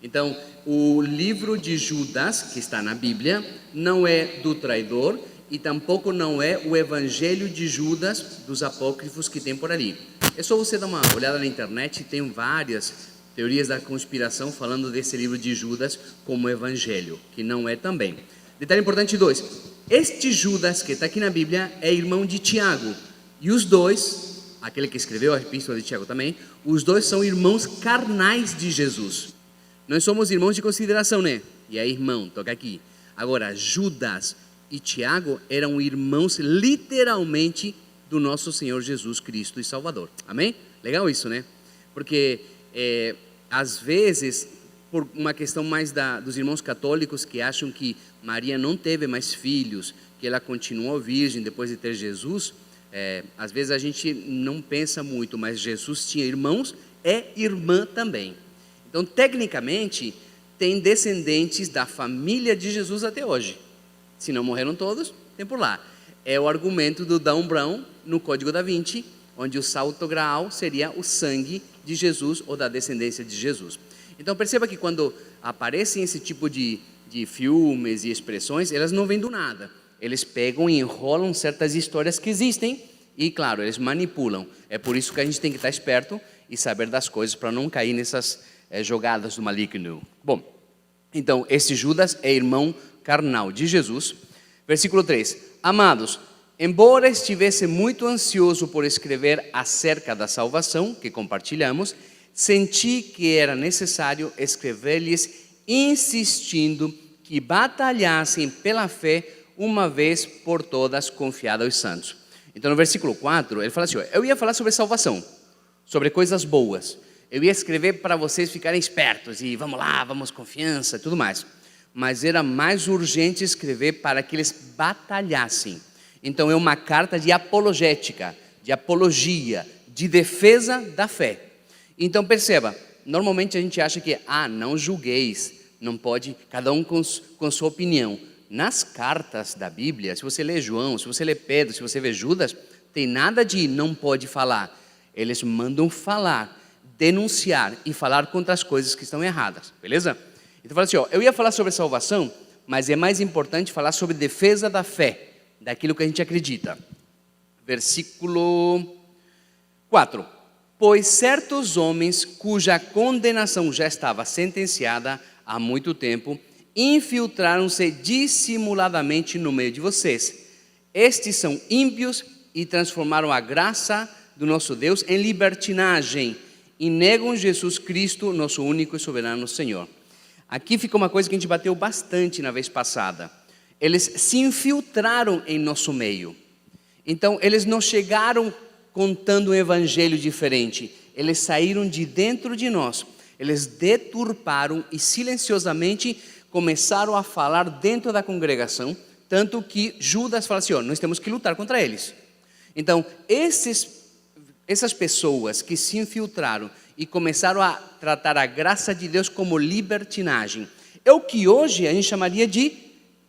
Então, o livro de Judas, que está na Bíblia, não é do traidor e tampouco não é o Evangelho de Judas dos apócrifos que tem por ali. É só você dar uma olhada na internet, tem várias teorias da conspiração falando desse livro de Judas como Evangelho, que não é também. Detalhe importante 2, este Judas que está aqui na Bíblia é irmão de Tiago, e os dois, aquele que escreveu a epístola de Tiago também, os dois são irmãos carnais de Jesus. Nós somos irmãos de consideração, né? E é irmão, toca aqui. Agora, Judas e Tiago eram irmãos literalmente do nosso Senhor Jesus Cristo e Salvador. Amém? Legal isso, né? Porque às vezes, por uma questão mais dos irmãos católicos que acham que Maria não teve mais filhos, que ela continuou virgem depois de ter Jesus, às vezes a gente não pensa muito, mas Jesus tinha irmãos e irmã também. Então, tecnicamente, tem descendentes da família de Jesus até hoje. Se não morreram todos, tem por lá. É o argumento do Dan Brown no Código da Vinci, onde o salto graal seria o sangue de Jesus ou da descendência de Jesus. Então, perceba que quando aparecem esse tipo de filmes e expressões, elas não vêm do nada. Eles pegam e enrolam certas histórias que existem e, claro, eles manipulam. É por isso que a gente tem que estar esperto e saber das coisas para não cair nessas jogadas do maligno. Bom, então, esse Judas é irmão carnal de Jesus. Versículo 3. Amados, embora estivesse muito ansioso por escrever acerca da salvação que compartilhamos, senti que era necessário escrever-lhes insistindo que batalhassem pela fé uma vez por todas confiada aos santos. Então, no versículo 4, ele fala assim, eu ia falar sobre salvação, sobre coisas boas. Eu ia escrever para vocês ficarem espertos e vamos lá, vamos confiança e tudo mais. Mas era mais urgente escrever para que eles batalhassem. Então é uma carta de apologética, de apologia, de defesa da fé. Então perceba, normalmente a gente acha que, não julgueis, não pode, cada um com sua opinião. Nas cartas da Bíblia, se você lê João, se você lê Pedro, se você vê Judas, tem nada de não pode falar. Eles mandam falar, denunciar e falar contra as coisas que estão erradas, beleza? Então fala assim, eu ia falar sobre salvação, mas é mais importante falar sobre defesa da fé, daquilo que a gente acredita. Versículo 4. Pois certos homens cuja condenação já estava sentenciada há muito tempo, infiltraram-se dissimuladamente no meio de vocês. Estes são ímpios e transformaram a graça do nosso Deus em libertinagem e negam Jesus Cristo, nosso único e soberano Senhor. Aqui fica uma coisa que a gente bateu bastante na vez passada. Eles se infiltraram em nosso meio. Então, eles não chegaram contando um evangelho diferente. Eles saíram de dentro de nós. Eles deturparam e silenciosamente começaram a falar dentro da congregação, tanto que Judas fala assim, nós temos que lutar contra eles. Então, essas pessoas que se infiltraram e começaram a tratar a graça de Deus como libertinagem, é o que hoje a gente chamaria de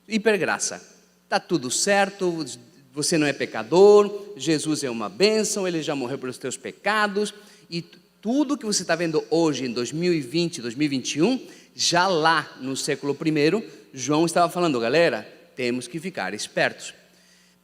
hipergraça. Está tudo certo, você não é pecador, Jesus é uma bênção, Ele já morreu pelos teus pecados, e tudo que você está vendo hoje em 2020, 2021, já lá no século I, João estava falando, galera, temos que ficar espertos.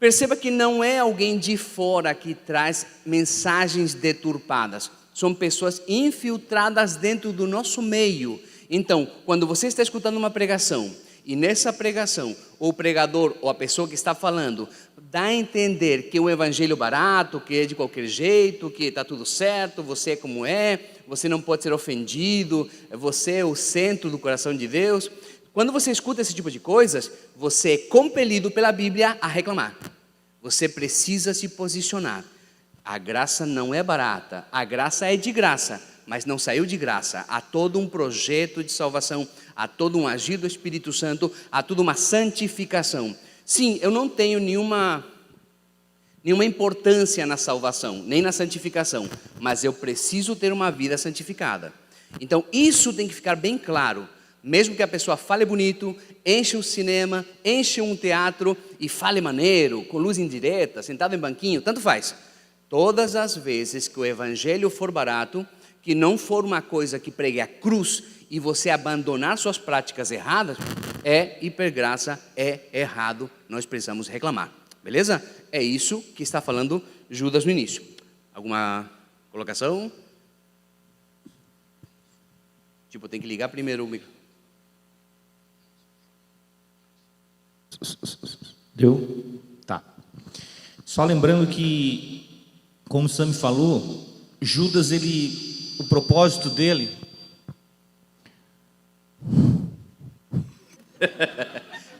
Perceba que não é alguém de fora que traz mensagens deturpadas, são pessoas infiltradas dentro do nosso meio. Então, quando você está escutando uma pregação, e nessa pregação, o pregador ou a pessoa que está falando, dá a entender que é um evangelho barato, que é de qualquer jeito, que está tudo certo, você é como é, você não pode ser ofendido, você é o centro do coração de Deus. Quando você escuta esse tipo de coisas, você é compelido pela Bíblia a reclamar. Você precisa se posicionar. A graça não é barata, a graça é de graça, mas não saiu de graça. Há todo um projeto de salvação, há todo um agir do Espírito Santo, há toda uma santificação. Sim, eu não tenho nenhuma importância na salvação, nem na santificação, mas eu preciso ter uma vida santificada. Então isso tem que ficar bem claro. Mesmo que a pessoa fale bonito, enche um cinema, enche um teatro e fale maneiro, com luz indireta, sentado em banquinho, tanto faz. Todas as vezes que o evangelho for barato, que não for uma coisa que pregue a cruz e você abandonar suas práticas erradas, é hipergraça, é errado, nós precisamos reclamar, beleza? É isso que está falando Judas no início. Alguma colocação? Tipo, tem que ligar primeiro o microfone. Deu? Tá. Só lembrando que, como o Sam falou, Judas, o propósito dele...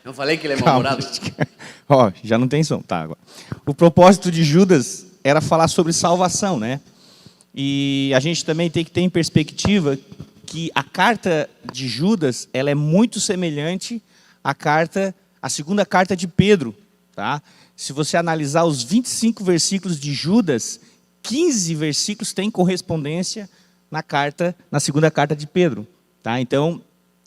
Não falei que ele é mal-humorado? Ó, já não tem som, tá, agora. O propósito de Judas era falar sobre salvação, né? E a gente também tem que ter em perspectiva que a carta de Judas, ela é muito semelhante à segunda carta de Pedro, tá? Se você analisar os 25 versículos de Judas, 15 versículos têm correspondência na segunda carta de Pedro, tá? Então,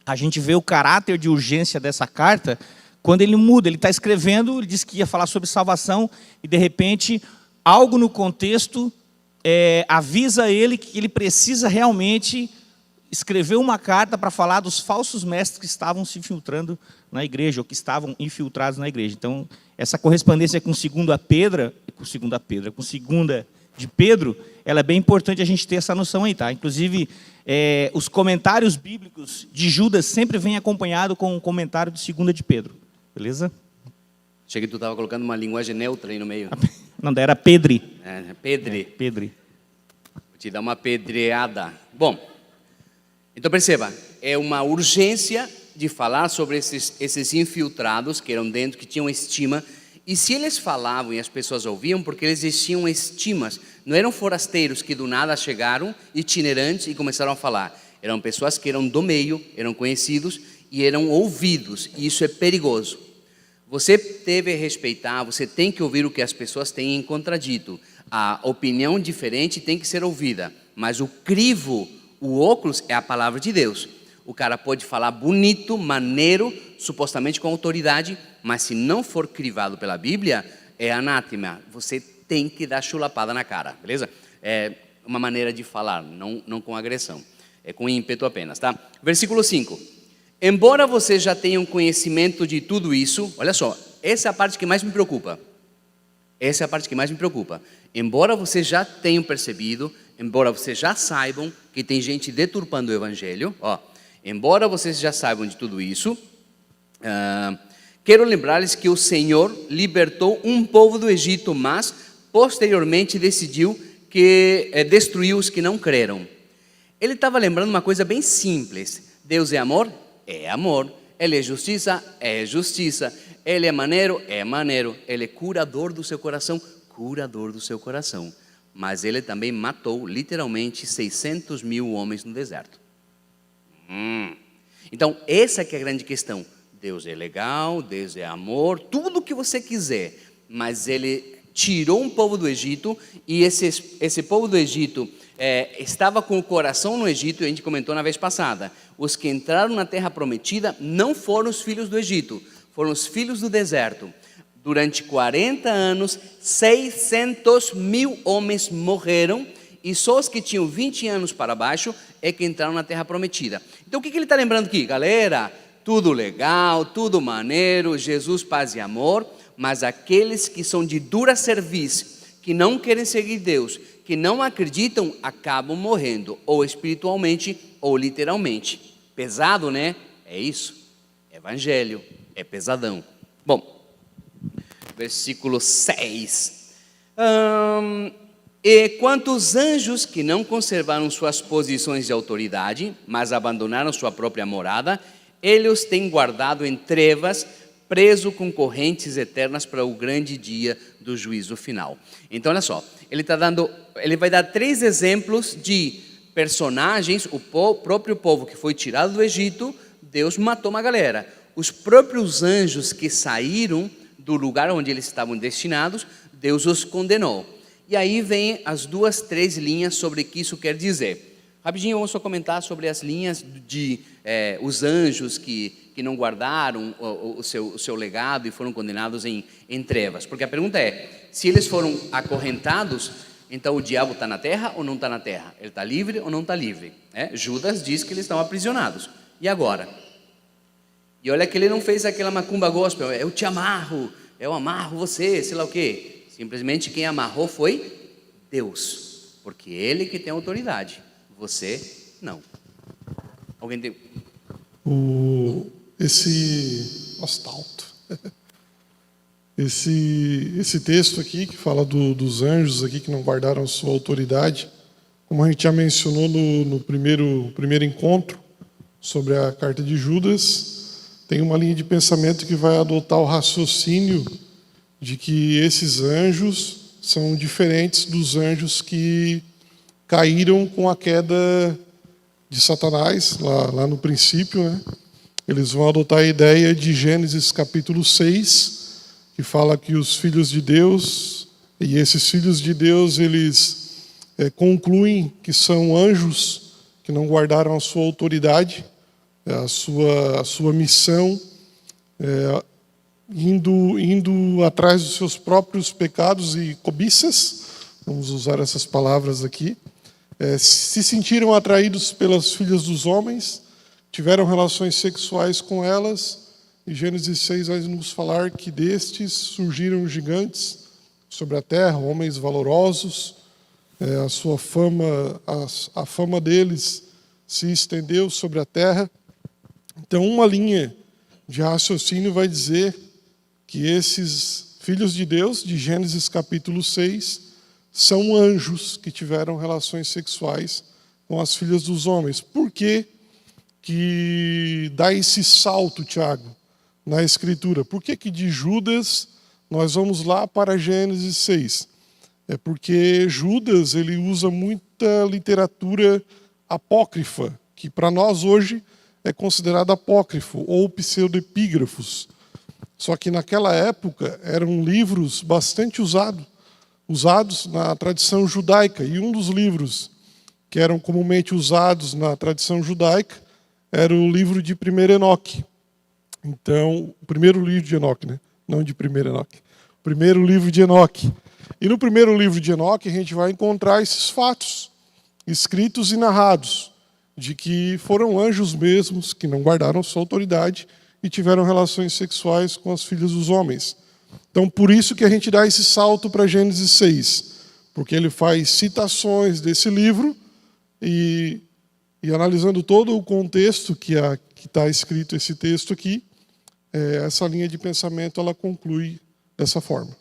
a gente vê o caráter de urgência dessa carta quando ele muda. Ele está escrevendo, ele disse que ia falar sobre salvação e, de repente, algo no contexto avisa ele que ele precisa realmente escrever uma carta para falar dos falsos mestres que estavam se infiltrando na igreja, ou que estavam infiltrados na igreja. Então, essa correspondência com segunda de Pedro, ela é bem importante a gente ter essa noção aí, tá? Inclusive, os comentários bíblicos de Judas sempre vêm acompanhado com um comentário de segunda de Pedro, beleza? Achei que tu estava colocando uma linguagem neutra aí no meio. Não, era Pedri. Pedri. Pedri. Vou te dar uma pedreada. Bom, então perceba, é uma urgência de falar sobre esses infiltrados que eram dentro, que tinham estima. E se eles falavam e as pessoas ouviam, porque eles tinham estimas, não eram forasteiros que do nada chegaram, itinerantes, e começaram a falar. Eram pessoas que eram do meio, eram conhecidos e eram ouvidos, e isso é perigoso. Você deve respeitar, você tem que ouvir o que as pessoas têm contradito. A opinião diferente tem que ser ouvida, mas o crivo, o óculos é a palavra de Deus. O cara pode falar bonito, maneiro, supostamente com autoridade, mas se não for crivado pela Bíblia, é anátema. Você tem que dar chulapada na cara, beleza? É uma maneira de falar, não com agressão. É com ímpeto apenas, tá? Versículo 5. Embora vocês já tenham conhecimento de tudo isso, olha só, essa é a parte que mais me preocupa. Essa é a parte que mais me preocupa. Embora vocês já tenham percebido, embora vocês já saibam que tem gente deturpando o Evangelho, embora vocês já saibam de tudo isso, quero lembrar-lhes que o Senhor libertou um povo do Egito, mas posteriormente decidiu destruir os que não creram. Ele estava lembrando uma coisa bem simples. Deus é amor? É amor. Ele é justiça? É justiça. Ele é maneiro? É maneiro. Ele é curador do seu coração? Curador do seu coração. Mas ele também matou literalmente 600 mil homens no deserto. Então essa que é a grande questão. Deus é legal, Deus é amor, tudo o que você quiser, mas ele tirou um povo do Egito, e esse povo do Egito estava com o coração no Egito, e a gente comentou na vez passada, os que entraram na terra prometida não foram os filhos do Egito, foram os filhos do deserto. Durante 40 anos, 600 mil homens morreram, e só os que tinham 20 anos para baixo é que entraram na terra prometida. Então o que ele está lembrando aqui? Galera, tudo legal, tudo maneiro, Jesus, paz e amor, mas aqueles que são de dura serviço, que não querem seguir Deus, que não acreditam, acabam morrendo, ou espiritualmente, ou literalmente. Pesado, né? É isso. Evangelho é pesadão. Bom, versículo 6. E quantos anjos que não conservaram suas posições de autoridade, mas abandonaram sua própria morada, ele os tem guardado em trevas, preso com correntes eternas para o grande dia do juízo final. Então, olha só, ele vai dar 3 exemplos de personagens, o próprio povo que foi tirado do Egito, Deus matou uma galera. Os próprios anjos que saíram do lugar onde eles estavam destinados, Deus os condenou. E aí vem as 2, 3 linhas sobre o que isso quer dizer. Rapidinho, vamos só comentar sobre as linhas de os anjos que não guardaram o seu legado e foram condenados em trevas. Porque a pergunta é, se eles foram acorrentados, Então o diabo está na terra ou não está na terra? Ele está livre ou não está livre? Judas diz que eles estão aprisionados. E agora? E olha que ele não fez aquela macumba gospel, eu te amarro, eu amarro você, sei lá o quê. Simplesmente quem amarrou foi Deus, porque Ele que tem autoridade, você não. Alguém tem? Nossa, tá alto. Esse texto aqui, que fala dos anjos aqui que não guardaram sua autoridade, como a gente já mencionou no primeiro encontro sobre a carta de Judas, tem uma linha de pensamento que vai adotar o raciocínio de que esses anjos são diferentes dos anjos que caíram com a queda de Satanás, lá no princípio, né? Eles vão adotar a ideia de Gênesis capítulo 6, que fala que os filhos de Deus, e esses filhos de Deus, eles concluem que são anjos que não guardaram a sua autoridade, a sua missão, indo atrás dos seus próprios pecados e cobiças, vamos usar essas palavras aqui, se sentiram atraídos pelas filhas dos homens, tiveram relações sexuais com elas. Em Gênesis 6 vai nos falar que destes surgiram gigantes sobre a terra, homens valorosos, a sua fama, a fama deles se estendeu sobre a terra. Então, uma linha de raciocínio vai dizer que esses filhos de Deus, de Gênesis capítulo 6, são anjos que tiveram relações sexuais com as filhas dos homens. Por que dá esse salto, Tiago, na Escritura? Por que de Judas nós vamos lá para Gênesis 6? É porque Judas ele usa muita literatura apócrifa, que para nós hoje é considerado apócrifo, ou pseudoepígrafos. Só que naquela época eram livros bastante usados na tradição judaica. E um dos livros que eram comumente usados na tradição judaica era o livro de 1 Enoque. Então, o primeiro livro de Enoque, né? Não de 1 Enoque. O primeiro livro de Enoque. E no primeiro livro de Enoque a gente vai encontrar esses fatos escritos e narrados, de que foram anjos mesmos que não guardaram sua autoridade e tiveram relações sexuais com as filhas dos homens. Então, por isso que a gente dá esse salto para Gênesis 6, porque ele faz citações desse livro e analisando todo o contexto que está escrito esse texto aqui, essa linha de pensamento ela conclui dessa forma.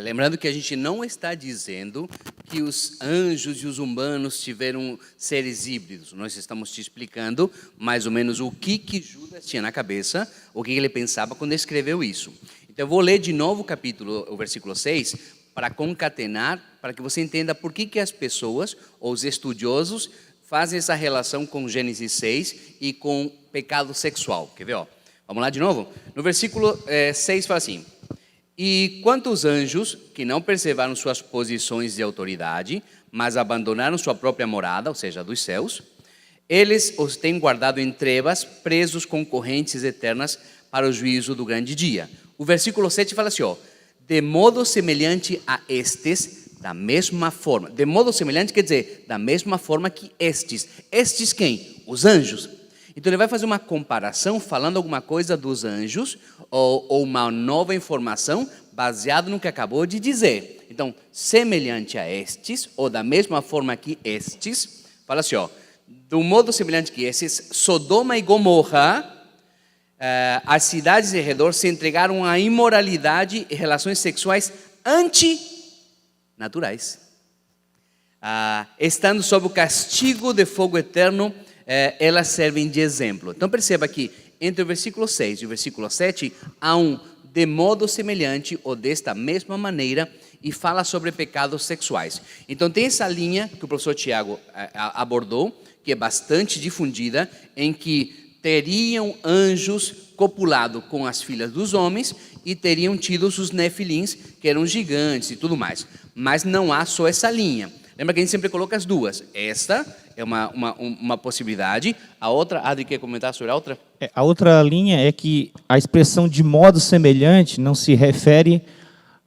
Lembrando que a gente não está dizendo que os anjos e os humanos tiveram seres híbridos. Nós estamos te explicando mais ou menos o que Judas tinha na cabeça, o que ele pensava quando escreveu isso. Então eu vou ler de novo o versículo 6, para concatenar, para que você entenda por que as pessoas, ou os estudiosos, fazem essa relação com Gênesis 6 e com pecado sexual. Quer ver? Vamos lá de novo? No versículo 6 fala assim: e quantos anjos que não preservaram suas posições de autoridade, mas abandonaram sua própria morada, ou seja, dos céus, eles os têm guardado em trevas, presos com correntes eternas para o juízo do grande dia. O versículo 7 fala assim, de modo semelhante a estes, da mesma forma. De modo semelhante quer dizer, da mesma forma que estes. Estes quem? Os anjos. Então ele vai fazer uma comparação, falando alguma coisa dos anjos, ou uma nova informação, baseado no que acabou de dizer. Então, semelhante a estes, ou da mesma forma que estes, fala assim, do modo semelhante que estes, Sodoma e Gomorra, as cidades de redor se entregaram à imoralidade e relações sexuais antinaturais, estando sob o castigo de fogo eterno, elas servem de exemplo. Então perceba que entre o versículo 6 e o versículo 7 há um de modo semelhante ou desta mesma maneira e fala sobre pecados sexuais. Então tem essa linha que o professor Tiago abordou, que é bastante difundida, em que teriam anjos copulado com as filhas dos homens e teriam tido os nefilins, que eram gigantes e tudo mais. Mas não há só essa linha. Lembra que a gente sempre coloca as duas. Esta é uma possibilidade. A outra, Adri, quer comentar sobre a outra? A outra linha é que a expressão de modo semelhante não se refere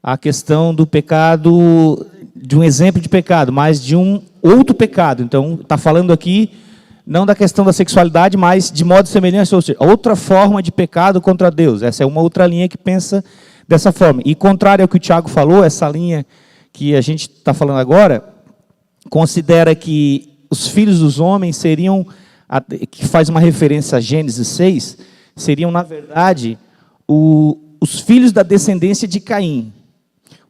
à questão do pecado de um exemplo de pecado, mas de um outro pecado. Então, está falando aqui não da questão da sexualidade, mas de modo semelhante, ou seja, outra forma de pecado contra Deus. Essa é uma outra linha que pensa dessa forma. E contrário ao que o Tiago falou, essa linha que a gente está falando agora, considera que os filhos dos homens seriam, que faz uma referência a Gênesis 6, seriam, na verdade, os filhos da descendência de Caim.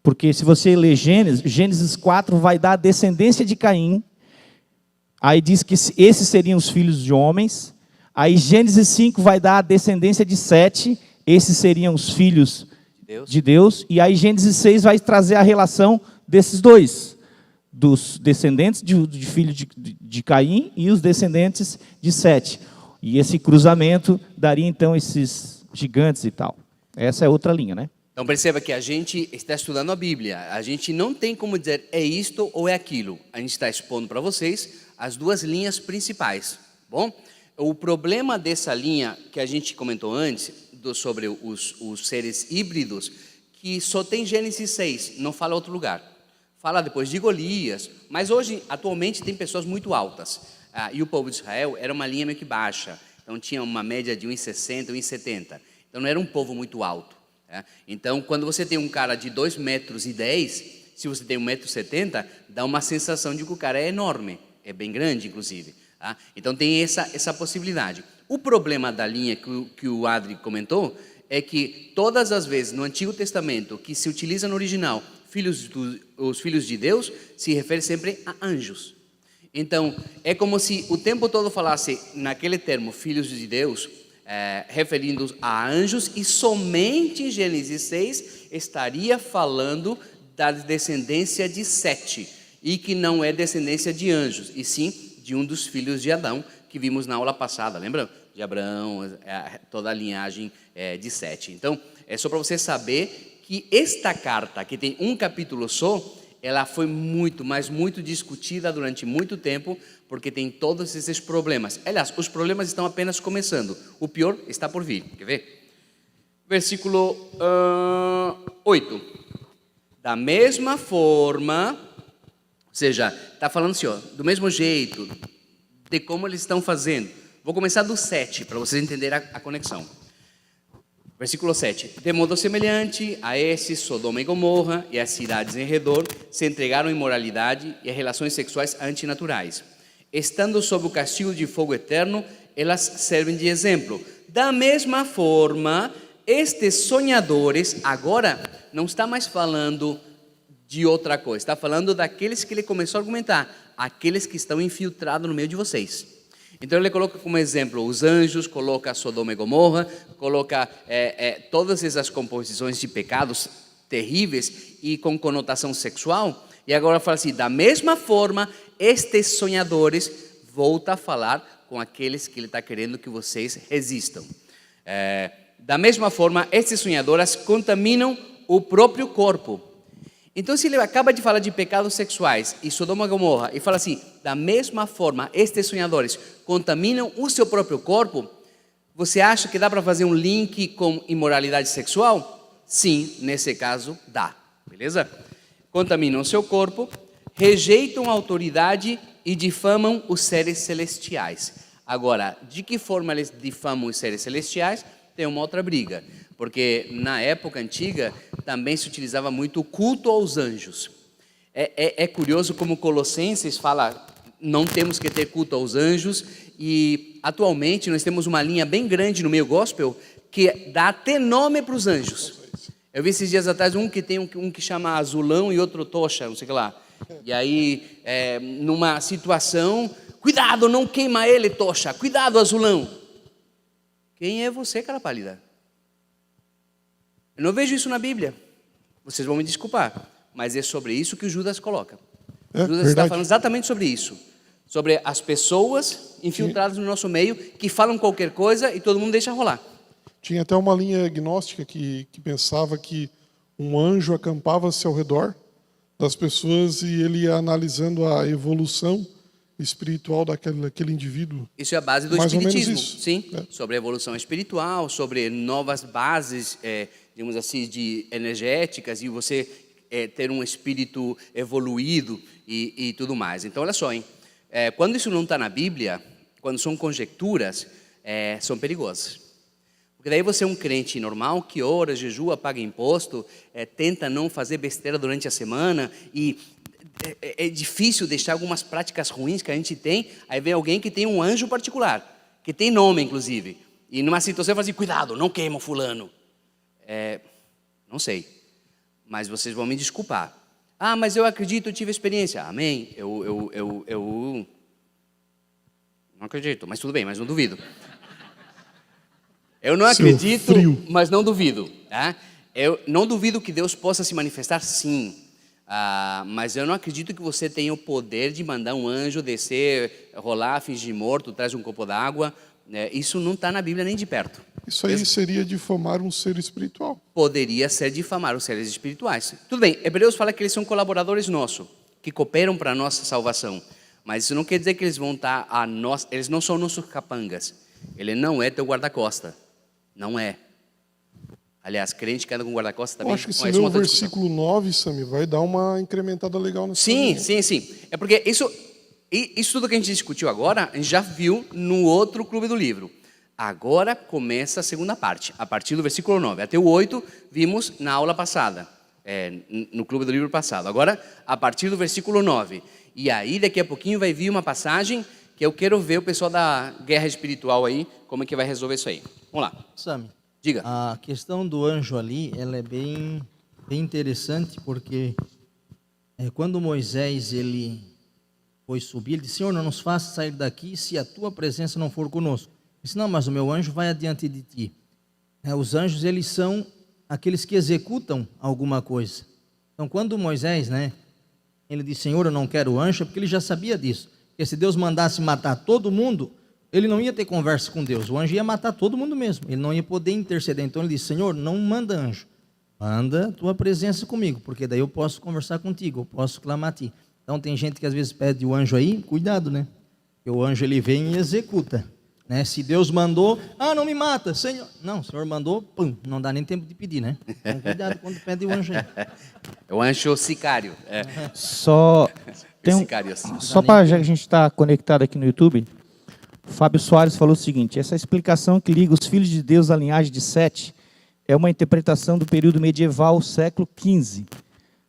Porque se você ler Gênesis 4 vai dar a descendência de Caim. Aí diz que esses seriam os filhos de homens. Aí Gênesis 5 vai dar a descendência de Sete. Esses seriam os filhos de Deus. E aí Gênesis 6 vai trazer a relação desses dois. Dos descendentes de filho de Caim e os descendentes de Sete. E esse cruzamento daria então esses gigantes e tal. Essa é outra linha, né? Então perceba que a gente está estudando a Bíblia. A gente não tem como dizer é isto ou é aquilo. A gente está expondo para vocês as duas linhas principais. Bom, o problema dessa linha que a gente comentou antes, sobre os seres híbridos, que só tem Gênesis 6, não fala outro lugar. Fala depois de Golias, mas hoje, atualmente, tem pessoas muito altas. E o povo de Israel era uma linha meio que baixa. Então tinha uma média de 1,60, 1,70. Então não era um povo muito alto. Então, quando você tem um cara de 2,10 metros, se você tem 1,70 m, dá uma sensação de que o cara é enorme. É bem grande, inclusive. Então tem essa possibilidade. O problema da linha que o Adri comentou é que todas as vezes no Antigo Testamento que se utiliza no original os filhos de Deus, se refere sempre a anjos. Então, é como se o tempo todo falasse naquele termo, filhos de Deus, referindo a anjos, e somente em Gênesis 6 estaria falando da descendência de Sete, e que não é descendência de anjos, e sim de um dos filhos de Adão, que vimos na aula passada, lembra? De Abraão, toda a linhagem de Sete. Então, é só para você saber que esta carta, que tem um capítulo só, ela foi muito, mas muito discutida durante muito tempo, porque tem todos esses problemas. Aliás, os problemas estão apenas começando. O pior está por vir. Quer ver? Versículo 8. Da mesma forma, ou seja, está falando assim, do mesmo jeito, de como eles estão fazendo. Vou começar do 7, para vocês entenderem a conexão. Versículo 7. De modo semelhante a esses, Sodoma e Gomorra e as cidades em redor se entregaram à imoralidade e a relações sexuais antinaturais. Estando sob o castigo de fogo eterno, elas servem de exemplo. Da mesma forma, estes sonhadores, agora não está mais falando de outra coisa, está falando daqueles que ele começou a argumentar, aqueles que estão infiltrados no meio de vocês. Então ele coloca como exemplo os anjos, coloca Sodoma e Gomorra, coloca todas essas composições de pecados terríveis e com conotação sexual, e agora fala assim, da mesma forma, estes sonhadores, volta a falar com aqueles que ele está querendo que vocês resistam. Da mesma forma, estes sonhadores contaminam o próprio corpo. Então, se ele acaba de falar de pecados sexuais e Sodoma e Gomorra e fala assim, da mesma forma, estes sonhadores contaminam o seu próprio corpo, você acha que dá para fazer um link com imoralidade sexual? Sim, nesse caso dá, beleza? Contaminam o seu corpo, rejeitam a autoridade e difamam os seres celestiais. Agora, de que forma eles difamam os seres celestiais? Tem uma outra briga. Porque na época antiga também se utilizava muito o culto aos anjos. É curioso como Colossenses fala, não temos que ter culto aos anjos, e atualmente nós temos uma linha bem grande no meio gospel que dá até nome para os anjos. Eu vi esses dias atrás um que tem um que chama Azulão e outro Tocha, não sei o que lá. E aí, numa situação, cuidado, não queima ele, Tocha, cuidado, Azulão. Quem é você, cara pálida? Eu não vejo isso na Bíblia. Vocês vão me desculpar, mas é sobre isso que o Judas coloca. Judas está falando exatamente sobre isso. Sobre as pessoas infiltradas no nosso meio, que falam qualquer coisa e todo mundo deixa rolar. Tinha até uma linha gnóstica que pensava que um anjo acampava-se ao redor das pessoas e ele ia analisando a evolução espiritual daquele indivíduo. Isso é a base do Mais espiritismo, ou menos isso. sim, sobre a evolução espiritual, sobre novas bases, digamos assim, de energéticas, e você ter um espírito evoluído e tudo mais. Então, olha só, hein? Quando isso não está na Bíblia, quando são conjecturas, são perigosas. Porque daí você é um crente normal que ora, jejua, paga imposto, tenta não fazer besteira durante a semana e é difícil deixar algumas práticas ruins que a gente tem. Aí vem alguém que tem um anjo particular, que tem nome, inclusive. E numa situação fala assim, cuidado, não queima o fulano. Não sei, mas vocês vão me desculpar. Ah, mas eu acredito, eu tive experiência. Amém, eu não acredito, mas tudo bem, mas não duvido. Eu não acredito, mas não duvido. Tá? Eu não duvido que Deus possa se manifestar, sim. Mas eu não acredito que você tenha o poder de mandar um anjo descer, rolar, fingir morto, traz um copo d'água. Isso não está na Bíblia nem de perto. Isso aí seria difamar um ser espiritual. Poderia ser difamar os seres espirituais. Tudo bem, Hebreus fala que eles são colaboradores nossos, que cooperam para a nossa salvação. Mas isso não quer dizer que eles vão estar a nós. Eles não são nossos capangas. Ele não é teu guarda-costa. Não é. Aliás, crente que anda com guarda-costas também. Eu acho que se ler o versículo 9, Sami, vai dar uma incrementada legal nessa Sim. É porque isso tudo que a gente discutiu agora, a gente já viu no outro Clube do Livro. Agora começa a segunda parte. A partir do versículo 9 até o 8, vimos na aula passada, no Clube do Livro passado. Agora, a partir do versículo 9. E aí, daqui a pouquinho, vai vir uma passagem que eu quero ver o pessoal da guerra espiritual aí, como é que vai resolver isso aí. Vamos lá. Sami, diga. A questão do anjo ali, ela é bem interessante, porque quando Moisés ele foi subir, ele disse, Senhor, não nos faça sair daqui se a tua presença não for conosco. Ele disse, não, mas o meu anjo vai adiante de ti. Os anjos, eles são aqueles que executam alguma coisa. Então, quando Moisés, ele disse, Senhor, eu não quero anjo, é porque ele já sabia disso. Porque se Deus mandasse matar todo mundo, ele não ia ter conversa com Deus. O anjo ia matar todo mundo mesmo. Ele não ia poder interceder. Então ele disse, Senhor, não manda anjo. Manda a tua presença comigo, porque daí eu posso conversar contigo, eu posso clamar a ti. Então tem gente que às vezes pede o anjo aí, cuidado, Porque o anjo ele vem e executa. Se Deus mandou, não me mata, Senhor. Não, o Senhor mandou, pum, não dá nem tempo de pedir, Então cuidado quando pede o anjo aí. É o anjo sicário. Só para já que a gente está conectado aqui no YouTube, Fábio Soares falou o seguinte, essa explicação que liga os filhos de Deus à linhagem de Sete é uma interpretação do período medieval, século XV.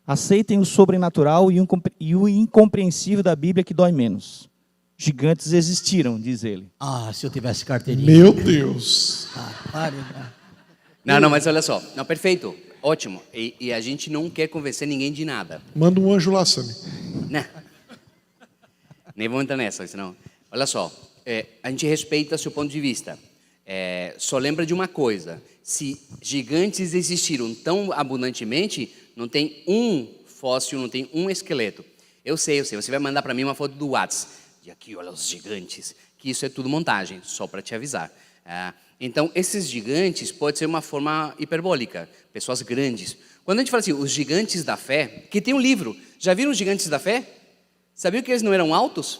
Aceitem o sobrenatural e o incompreensível da Bíblia que dói menos. Gigantes existiram, diz ele. Se eu tivesse carteirinha. Meu Deus. Pare. Não, mas olha só. Não, perfeito, ótimo. E a gente não quer convencer ninguém de nada. Manda um anjo lá, Sami. Não. Nem vou entrar nessa, senão... Olha só, a gente respeita seu ponto de vista. Só lembra de uma coisa. Se gigantes existiram tão abundantemente, não tem um fóssil, não tem um esqueleto. Eu sei. Você vai mandar para mim uma foto do WhatsApp. E aqui, olha os gigantes. Que isso é tudo montagem, só para te avisar. Então, esses gigantes pode ser uma forma hiperbólica. Pessoas grandes. Quando a gente fala assim, os gigantes da fé, que tem um livro. Já viram os gigantes da fé? Sabiam que eles não eram altos?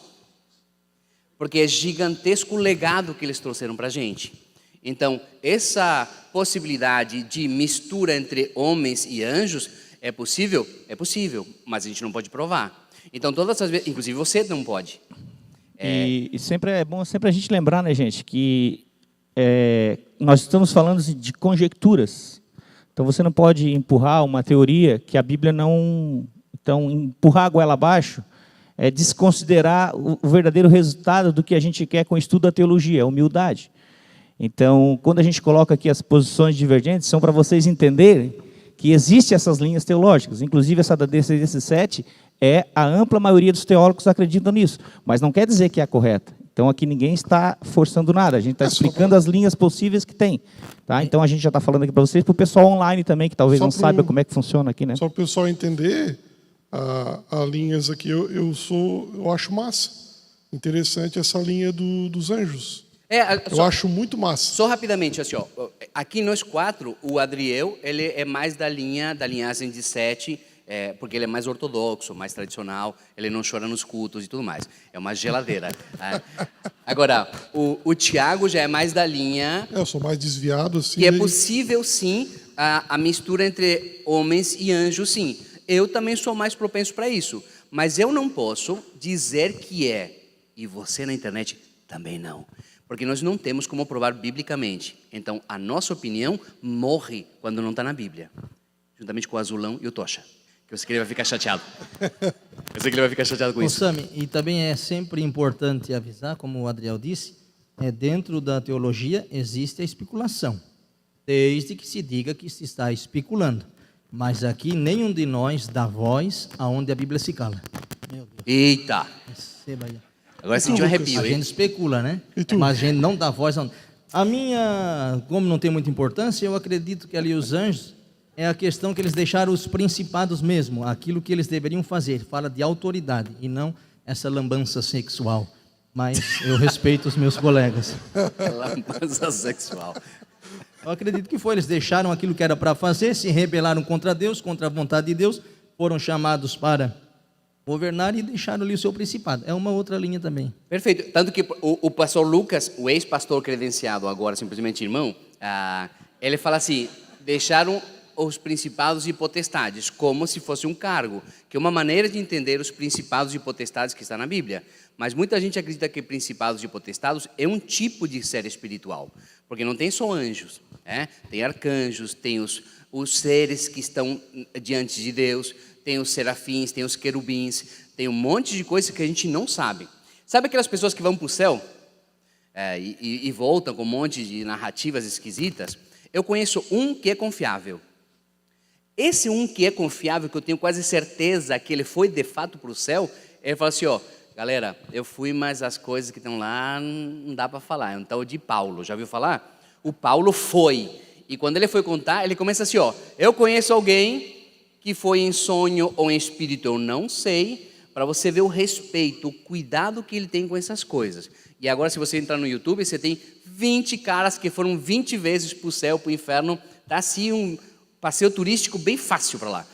Porque é gigantesco o legado que eles trouxeram para a gente. Então, essa possibilidade de mistura entre homens e anjos é possível? É possível, mas a gente não pode provar. Então, todas as vezes, inclusive você não pode. E sempre é bom sempre a gente lembrar, gente, que nós estamos falando de conjecturas. Então, você não pode empurrar uma teoria que a Bíblia não... Então, empurrar a goela abaixo é desconsiderar o verdadeiro resultado do que a gente quer com o estudo da teologia, a humildade. Então, quando a gente coloca aqui as posições divergentes, são para vocês entenderem que existem essas linhas teológicas. Inclusive, essa da DC7 a ampla maioria dos teólogos acreditam nisso, mas não quer dizer que é a correta. Então, aqui ninguém está forçando nada, a gente está explicando as linhas possíveis que tem. Tá? Então, a gente já está falando aqui para vocês, para o pessoal online também, que talvez não saiba como é que funciona aqui. Só para o pessoal entender, a linhas aqui, eu acho massa. Interessante essa linha dos anjos. Eu acho muito massa. Só rapidamente, assim, aqui nós quatro, o Adriel, ele é mais da linhagem de Sete, porque ele é mais ortodoxo, mais tradicional, ele não chora nos cultos e tudo mais. É uma geladeira. Agora, o Tiago já é mais da linha... Eu sou mais desviado, assim. Que é possível, sim, a mistura entre homens e anjos, sim. eu também sou mais propenso para isso. Mas eu não posso dizer que é. E você na internet também não. Porque nós não temos como provar biblicamente. Então, a nossa opinião morre quando não está na Bíblia. Juntamente com o Azulão e o Tocha. Que eu sei que ele vai ficar chateado. Eu sei que ele vai ficar chateado com isso. Sami, e também é sempre importante avisar, como o Adriel disse, dentro da teologia existe a especulação. Desde que se diga que se está especulando. Mas aqui nenhum de nós dá voz aonde a Bíblia se cala. Meu Deus. Eita! Receba aí. Agora senti um arrepio, A hein? gente especula, né? E tu? Mas a gente não dá voz. A minha, como não tem muita importância, eu acredito que ali os anjos é a questão que eles deixaram os principados mesmo, aquilo que eles deveriam fazer. Fala de autoridade e não essa lambança sexual. Mas eu respeito os meus colegas. Lambança sexual. Eu acredito que foi. Eles deixaram aquilo que era para fazer, se rebelaram contra Deus, contra a vontade de Deus, foram chamados para governar e deixaram ali o seu principado. É uma outra linha também. Perfeito. Tanto que o pastor Lucas, o ex-pastor credenciado, agora simplesmente irmão, ele fala assim, deixaram os principados e potestades, como se fosse um cargo, que é uma maneira de entender os principados e potestades que está na Bíblia. Mas muita gente acredita que principados e potestados é um tipo de ser espiritual, porque não tem só anjos, tem arcanjos, tem os seres que estão diante de Deus, tem os serafins, tem os querubins, tem um monte de coisa que a gente não sabe. Sabe aquelas pessoas que vão para o céu e voltam com um monte de narrativas esquisitas? Eu conheço um que é confiável. Esse um que é confiável, que eu tenho quase certeza que ele foi de fato para o céu, ele fala assim, galera, eu fui, mas as coisas que estão lá não dá para falar. É um tal de Paulo, já ouviu falar? O Paulo foi. E quando ele foi contar, ele começa assim, eu conheço alguém que foi em sonho ou em espírito, eu não sei, para você ver o respeito, o cuidado que ele tem com essas coisas. E agora, se você entrar no YouTube, você tem 20 caras que foram 20 vezes para o céu, para o inferno, tá assim um passeio turístico bem fácil para lá.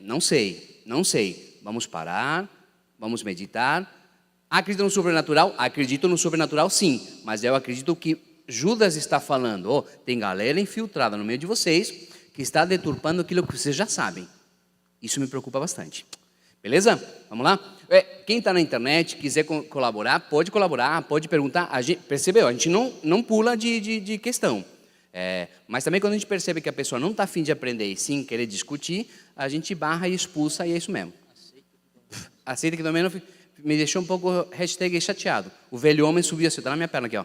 Não sei, vamos parar, vamos meditar. Acredito no sobrenatural? Acredito no sobrenatural sim, mas eu acredito que Judas está falando, tem galera infiltrada no meio de vocês, que está deturpando aquilo que vocês já sabem. Isso me preocupa bastante. Beleza? Vamos lá? Quem está na internet, quiser colaborar, pode perguntar. Percebeu? A gente não pula de questão. Mas também quando a gente percebe que a pessoa não está afim de aprender e sim querer discutir, a gente barra e expulsa e é isso mesmo. Aceita que também me deixou um pouco #chateado. O velho homem subiu assim, está na minha perna aqui,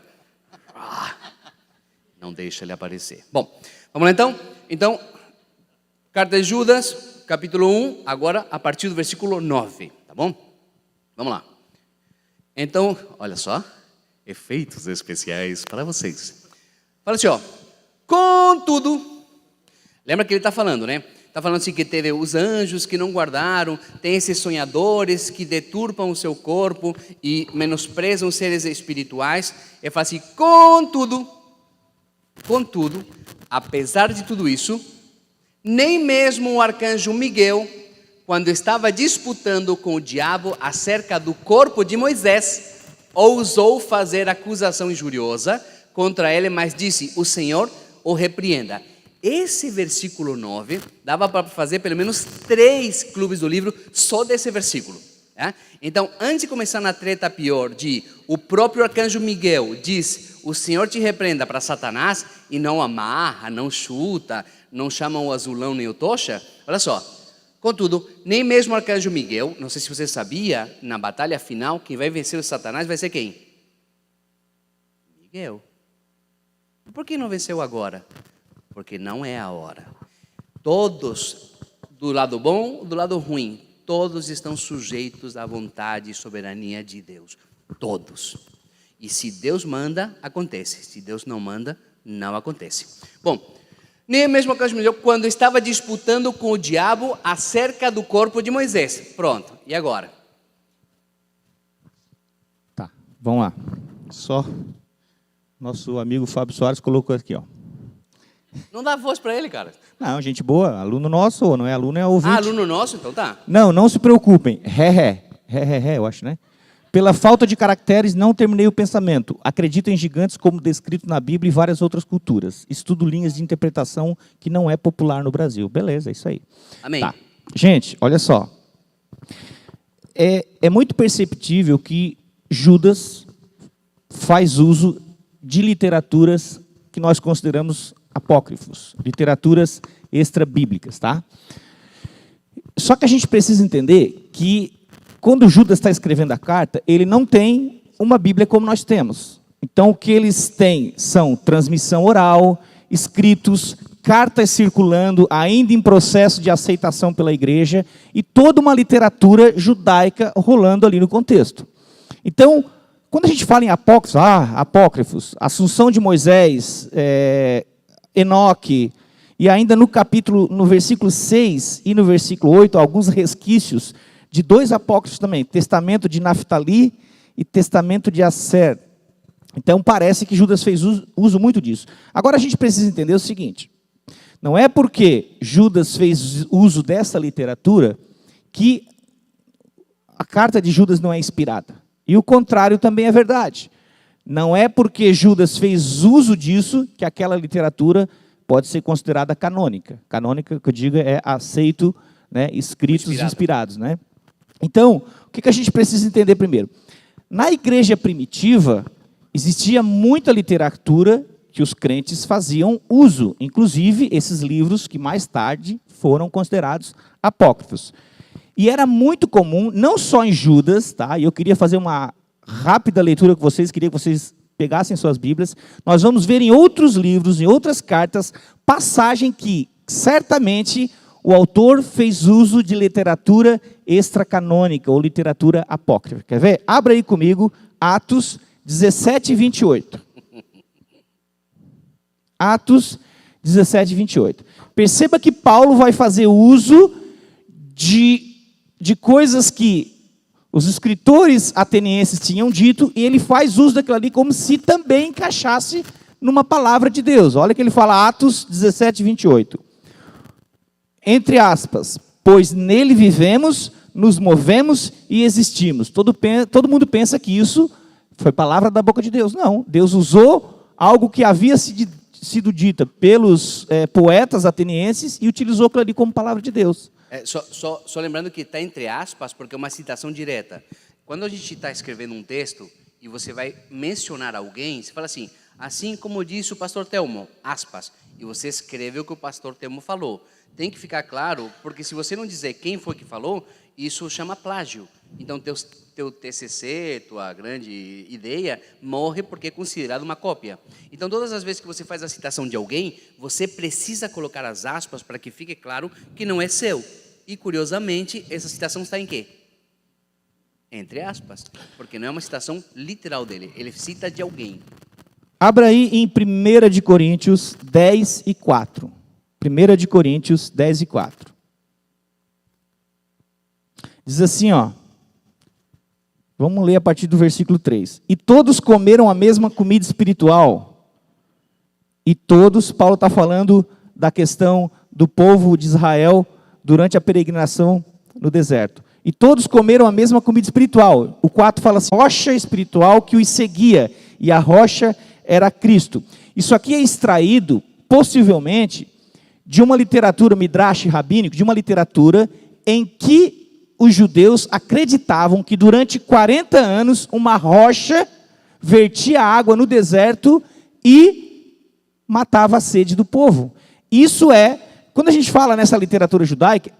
Não deixa ele aparecer. Bom, vamos lá então? Então, carta de Judas, capítulo 1, agora a partir do versículo 9, tá bom? Vamos lá. Então, olha só, efeitos especiais para vocês. Fala assim, contudo, lembra que ele está falando, né? Está falando assim que teve os anjos que não guardaram, tem esses sonhadores que deturpam o seu corpo e menosprezam os seres espirituais. Ele fala assim, contudo, apesar de tudo isso, nem mesmo o arcanjo Miguel, quando estava disputando com o diabo acerca do corpo de Moisés, ousou fazer acusação injuriosa contra ele, mas disse, o Senhor o repreenda. Esse versículo 9, dava para fazer pelo menos 3 clubes do livro só desse versículo. Então, antes de começar na treta pior de o próprio arcanjo Miguel diz, o Senhor te repreenda para Satanás e não amarra, não chuta, não chama o Azulão nem o Tocha, olha só. Contudo, nem mesmo o arcanjo Miguel, não sei se você sabia, na batalha final, quem vai vencer o Satanás vai ser quem? Miguel. Por que não venceu agora? Porque não é a hora. Todos, do lado bom, do lado ruim, todos estão sujeitos à vontade e soberania de Deus. Todos. E se Deus manda, acontece. Se Deus não manda, não acontece. Bom, nem mesmo o arcanjo Miguel, quando estava disputando com o diabo acerca do corpo de Moisés. Pronto, e agora? Tá, vamos lá. Só nosso amigo Fábio Soares colocou aqui, Não dá voz para ele, cara. Não, gente boa, aluno nosso, não é aluno, é ouvinte. Aluno nosso, então tá. Não se preocupem. Eu acho, né? Pela falta de caracteres, não terminei o pensamento. Acredito em gigantes como descrito na Bíblia e várias outras culturas. Estudo linhas de interpretação que não é popular no Brasil. Beleza, é isso aí. Amém. Tá. Gente, olha só. É muito perceptível que Judas faz uso de literaturas que nós consideramos apócrifos, literaturas extra-bíblicas, tá? Só que a gente precisa entender que, quando Judas está escrevendo a carta, ele não tem uma Bíblia como nós temos. Então, o que eles têm são transmissão oral, escritos, cartas circulando, ainda em processo de aceitação pela igreja, e toda uma literatura judaica rolando ali no contexto. Então, quando a gente fala em apócrifos, Assunção de Moisés, Enoque, e ainda no versículo 6 e no versículo 8, alguns resquícios de 2 apócrifos também, Testamento de Naftali e Testamento de Aser. Então, parece que Judas fez uso muito disso. Agora, a gente precisa entender o seguinte: não é porque Judas fez uso dessa literatura que a carta de Judas não é inspirada. E o contrário também é verdade. Não é porque Judas fez uso disso que aquela literatura pode ser considerada canônica. Canônica, que eu digo, é aceito, né, escritos inspirados. Né? Então, o que a gente precisa entender primeiro? Na igreja primitiva, existia muita literatura que os crentes faziam uso, inclusive esses livros que mais tarde foram considerados apócrifos. E era muito comum, não só em Judas, tá? E eu queria fazer uma rápida leitura com vocês, queria que vocês pegassem suas Bíblias. Nós vamos ver em outros livros, em outras cartas, passagem que certamente o autor fez uso de literatura extracanônica ou literatura apócrifa. Quer ver? Abra aí comigo Atos 17 e 28. Atos 17 e 28. Perceba que Paulo vai fazer uso de coisas que os escritores atenienses tinham dito, e ele faz uso daquilo ali como se também encaixasse numa palavra de Deus. Olha que ele fala, Atos 17 e 28. Entre aspas, pois nele vivemos, nos movemos e existimos. Todo mundo pensa que isso foi palavra da boca de Deus. Não, Deus usou algo que havia sido dita pelos poetas atenienses e utilizou aquilo ali como palavra de Deus. Só lembrando que está entre aspas, porque é uma citação direta. Quando a gente está escrevendo um texto e você vai mencionar alguém, você fala assim como disse o pastor Telmo, aspas, e você escreve o que o pastor Telmo falou. Tem que ficar claro, porque se você não dizer quem foi que falou, isso chama plágio. Então, teu TCC, tua grande ideia, morre porque é considerado uma cópia. Então, todas as vezes que você faz a citação de alguém, você precisa colocar as aspas para que fique claro que não é seu. E, curiosamente, essa citação está em quê? Entre aspas, porque não é uma citação literal dele, ele cita de alguém. Abra aí em 1 de Coríntios 10 e 4. 1 de Coríntios 10 e 4. Diz assim, ó. Vamos ler a partir do versículo 3. E todos comeram a mesma comida espiritual. E todos, Paulo está falando da questão do povo de Israel durante a peregrinação no deserto. E todos comeram a mesma comida espiritual. O 4 fala assim, rocha espiritual que os seguia, e a rocha era Cristo. Isso aqui é extraído, possivelmente, de uma literatura midrash rabínico, de uma literatura em que os judeus acreditavam que durante 40 anos uma rocha vertia água no deserto e matava a sede do povo. Isso é, quando a gente fala nessa literatura judaica,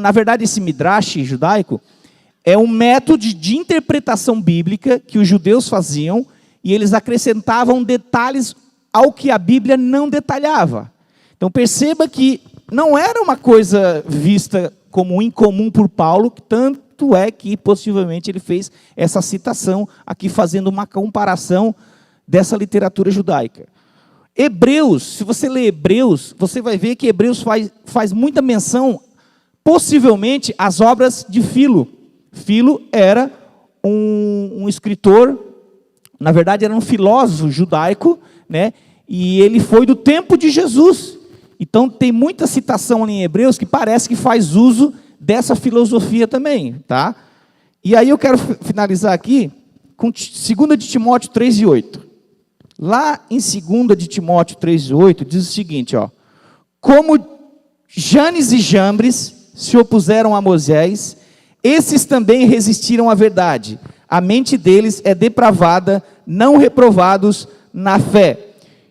na verdade esse midrash judaico é um método de interpretação bíblica que os judeus faziam e eles acrescentavam detalhes ao que a Bíblia não detalhava. Então perceba que não era uma coisa vista como incomum por Paulo, tanto é que possivelmente ele fez essa citação aqui fazendo uma comparação dessa literatura judaica. Hebreus, se você ler Hebreus, você vai ver que Hebreus faz muita menção, possivelmente, às obras de Filo. Filo era um escritor, na verdade era um filósofo judaico, né? E ele foi do tempo de Jesus. Então tem muita citação ali em Hebreus que parece que faz uso dessa filosofia também, tá? E aí eu quero finalizar aqui com 2 de Timóteo 3 e 8. Lá em 2 de Timóteo 3 e 8 diz o seguinte, ó. Como Janes e Jambres, se opuseram a Moisés, esses também resistiram à verdade. A mente deles é depravada, não reprovados na fé.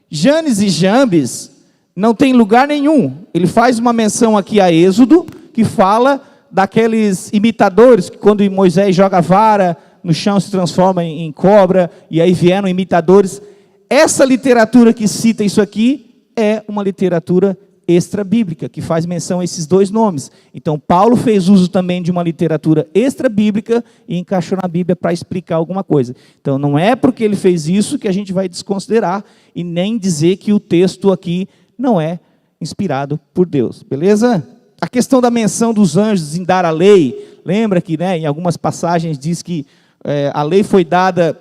Janes e Jambes não tem lugar nenhum. Ele faz uma menção aqui a Êxodo, que fala daqueles imitadores, que quando Moisés joga a vara no chão se transforma em cobra, e aí vieram imitadores. Essa literatura que cita isso aqui é uma literatura extra-bíblica, que faz menção a esses dois nomes. Então, Paulo fez uso também de uma literatura extra-bíblica e encaixou na Bíblia para explicar alguma coisa. Então, não é porque ele fez isso que a gente vai desconsiderar e nem dizer que o texto aqui não é inspirado por Deus. Beleza? A questão da menção dos anjos em dar a lei, lembra que, né, em algumas passagens diz que a lei foi dada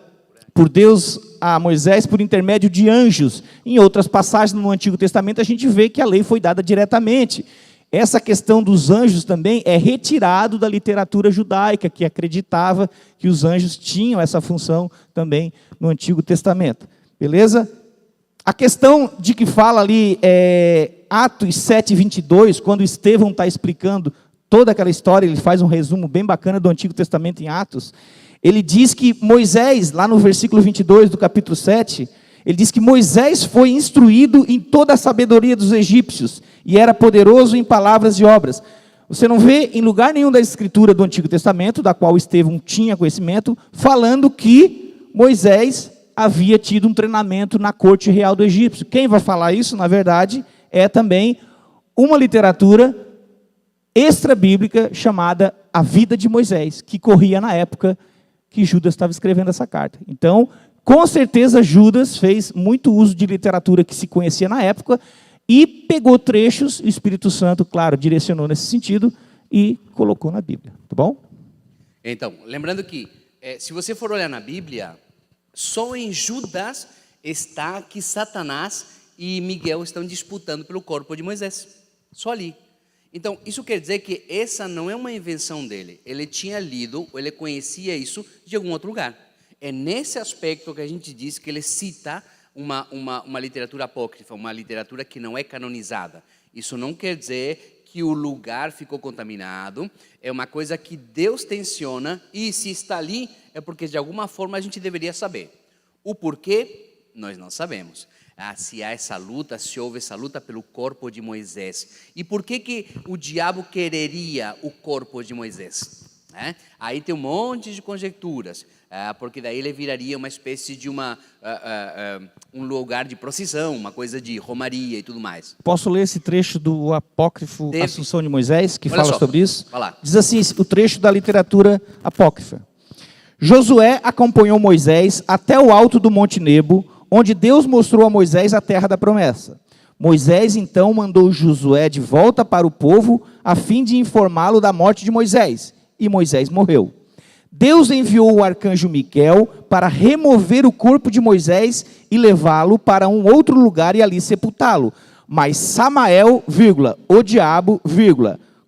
por Deus a Moisés por intermédio de anjos. Em outras passagens no Antigo Testamento a gente vê que a lei foi dada diretamente. Essa questão dos anjos também é retirado da literatura judaica, que acreditava que os anjos tinham essa função também no Antigo Testamento. Beleza? A questão de que fala ali, Atos 7:22, quando Estevão está explicando toda aquela história, ele faz um resumo bem bacana do Antigo Testamento em Atos. Ele diz que Moisés, lá no versículo 22 do capítulo 7, ele diz que Moisés foi instruído em toda a sabedoria dos egípcios e era poderoso em palavras e obras. Você não vê em lugar nenhum da escritura do Antigo Testamento, da qual Estevão tinha conhecimento, falando que Moisés havia tido um treinamento na corte real do egípcio. Quem vai falar isso, na verdade, é também uma literatura extra-bíblica chamada A Vida de Moisés, que corria na época que Judas estava escrevendo essa carta. Então, com certeza, Judas fez muito uso de literatura que se conhecia na época e pegou trechos, o Espírito Santo, claro, direcionou nesse sentido e colocou na Bíblia. Tá bom? Então, lembrando que, se você for olhar na Bíblia, só em Judas está que Satanás e Miguel estão disputando pelo corpo de Moisés. Só ali. Então, isso quer dizer que essa não é uma invenção dele. Ele tinha lido, ele conhecia isso de algum outro lugar. É nesse aspecto que a gente diz que ele cita uma literatura apócrifa, uma literatura que não é canonizada. Isso não quer dizer que o lugar ficou contaminado. É uma coisa que Deus tensiona e se está ali é porque de alguma forma a gente deveria saber. O porquê, nós não sabemos. Se há essa luta, se houve essa luta pelo corpo de Moisés. E por que o diabo quereria o corpo de Moisés? Aí tem um monte de conjecturas, porque daí ele viraria uma espécie de um lugar de procissão, uma coisa de romaria e tudo mais. Posso ler esse trecho do apócrifo Assunção de Moisés, que fala sobre isso? Vai lá. Diz assim, o trecho da literatura apócrifa. Josué acompanhou Moisés até o alto do Monte Nebo, onde Deus mostrou a Moisés a terra da promessa. Moisés então mandou Josué de volta para o povo, a fim de informá-lo da morte de Moisés. E Moisés morreu. Deus enviou o arcanjo Miguel para remover o corpo de Moisés e levá-lo para um outro lugar e ali sepultá-lo. Mas Samael, o diabo,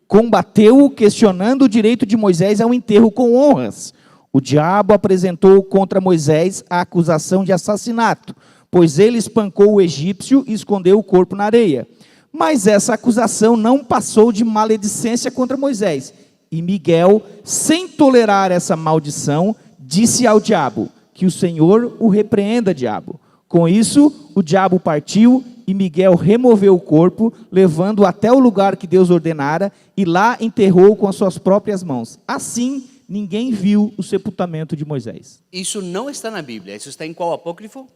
combateu-o, questionando o direito de Moisés ao enterro com honras. O diabo apresentou contra Moisés a acusação de assassinato, pois ele espancou o egípcio e escondeu o corpo na areia. Mas essa acusação não passou de maledicência contra Moisés. E Miguel, sem tolerar essa maldição, disse ao diabo, que o Senhor o repreenda, diabo. Com isso, o diabo partiu e Miguel removeu o corpo, levando-o até o lugar que Deus ordenara, e lá enterrou com as suas próprias mãos. Assim, ninguém viu o sepultamento de Moisés. Isso não está na Bíblia. Isso está em qual apócrifo?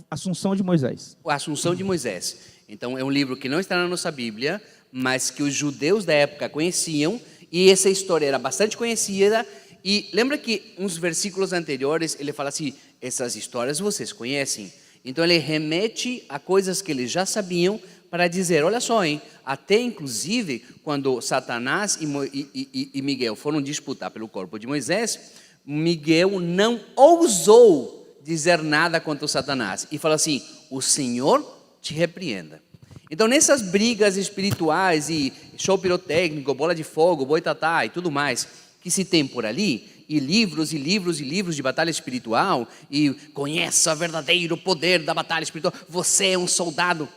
Assunção de Moisés. A Assunção de Moisés. Então, é um livro que não está na nossa Bíblia, mas que os judeus da época conheciam, e essa história era bastante conhecida. E lembra que uns versículos anteriores, ele fala assim, essas histórias vocês conhecem. Então, ele remete a coisas que eles já sabiam, para dizer, olha só, hein, até inclusive quando Satanás e Miguel foram disputar pelo corpo de Moisés, Miguel não ousou dizer nada contra o Satanás e falou assim, o Senhor te repreenda. Então nessas brigas espirituais e show pirotécnico, bola de fogo, boitatá e tudo mais que se tem por ali, e livros e livros e livros de batalha espiritual, e conheça o verdadeiro poder da batalha espiritual, você é um soldado.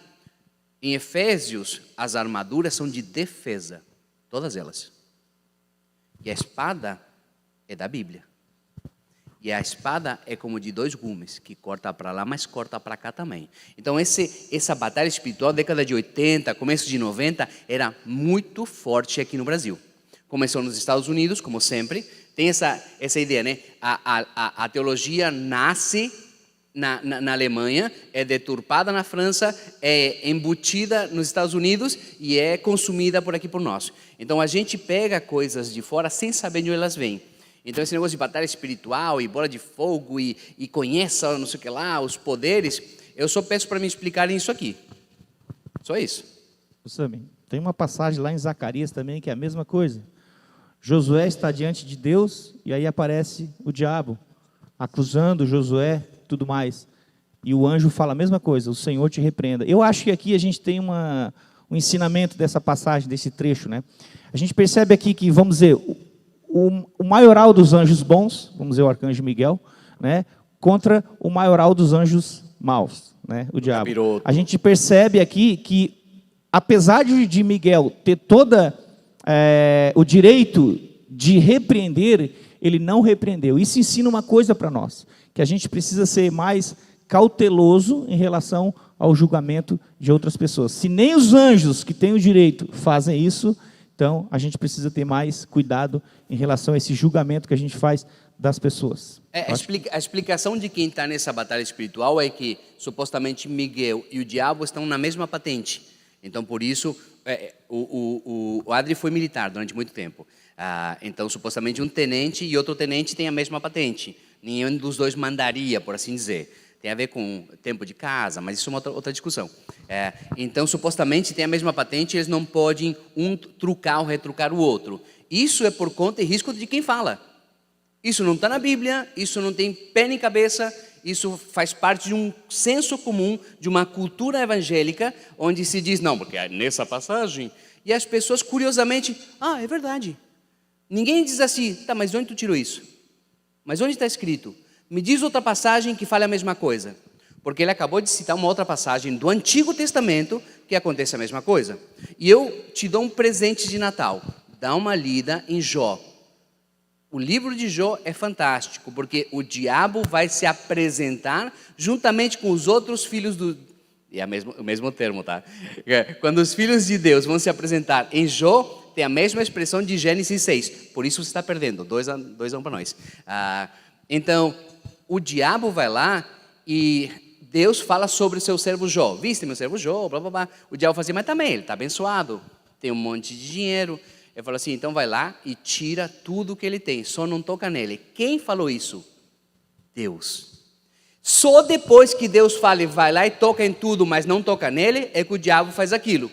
Em Efésios, as armaduras são de defesa, todas elas. E a espada é da Bíblia. E a espada é como de 2 gumes, que corta para lá, mas corta para cá também. Então essa batalha espiritual, década de 80, começo de 90, era muito forte aqui no Brasil. Começou nos Estados Unidos, como sempre. Tem essa ideia, né? A teologia nasce na Alemanha, é deturpada na França, é embutida nos Estados Unidos e é consumida por aqui por nós. Então a gente pega coisas de fora sem saber de onde elas vêm. Então esse negócio de batalha espiritual e bola de fogo e conheça não sei o que lá, os poderes, eu só peço para me explicarem isso aqui. Só isso. Tem uma passagem lá em Zacarias também que é a mesma coisa. Josué está diante de Deus e aí aparece o diabo acusando Josué, tudo mais. E o anjo fala a mesma coisa, o Senhor te repreenda. Eu acho que aqui a gente tem um ensinamento dessa passagem, desse trecho, né? A gente percebe aqui que, vamos dizer, o maioral dos anjos bons, vamos dizer o arcanjo Miguel, né, contra o maioral dos anjos maus, né, o diabo. Capiroto. A gente percebe aqui que, apesar de Miguel ter toda o direito de repreender, ele não repreendeu. Isso ensina uma coisa para nós, que a gente precisa ser mais cauteloso em relação ao julgamento de outras pessoas. Se nem os anjos que têm o direito fazem isso, então a gente precisa ter mais cuidado em relação a esse julgamento que a gente faz das pessoas. A explicação de quem está nessa batalha espiritual é que supostamente Miguel e o diabo estão na mesma patente. Então por isso o Adri foi militar durante muito tempo. Então supostamente um tenente e outro tenente têm a mesma patente. Nenhum dos dois mandaria, por assim dizer. Tem a ver com tempo de casa, mas isso é uma outra discussão. Então, supostamente, tem a mesma patente, eles não podem um trucar ou retrucar o outro. Isso é por conta e risco de quem fala. Isso não está na Bíblia, isso não tem pé nem cabeça, isso faz parte de um senso comum, de uma cultura evangélica, onde se diz, não, porque nessa passagem, e as pessoas, curiosamente, é verdade. Ninguém diz assim, tá, mas onde tu tirou isso? Mas onde está escrito? Me diz outra passagem que fale a mesma coisa. Porque ele acabou de citar uma outra passagem do Antigo Testamento que acontece a mesma coisa. E eu te dou um presente de Natal. Dá uma lida em Jó. O livro de Jó é fantástico, porque o diabo vai se apresentar juntamente com os outros filhos do... E é o mesmo termo, tá? Quando os filhos de Deus vão se apresentar em Jó, tem a mesma expressão de Gênesis 6. Por isso você está perdendo. 2-1 para nós. Então, o diabo vai lá e Deus fala sobre o seu servo Jó. Viste meu servo Jó, blá, blá, blá. O diabo fala assim, mas também, ele está abençoado, tem um monte de dinheiro. Ele fala assim, então vai lá e tira tudo que ele tem, só não toca nele. Quem falou isso? Deus. Só depois que Deus fala, vai lá e toca em tudo, mas não toca nele, é que o diabo faz aquilo.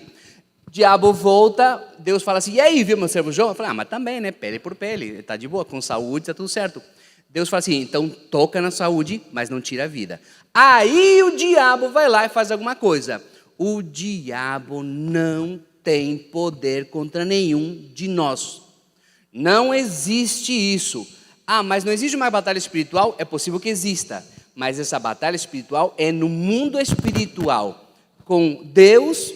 O diabo volta, Deus fala assim, e aí, viu meu servo Jó? Eu falo, mas também, né, pele por pele, está de boa, com saúde, está tudo certo. Deus fala assim, então toca na saúde, mas não tira a vida. Aí o diabo vai lá e faz alguma coisa. O diabo não tem poder contra nenhum de nós. Não existe isso. Mas não existe uma batalha espiritual? É possível que exista. Mas essa batalha espiritual é no mundo espiritual, com Deus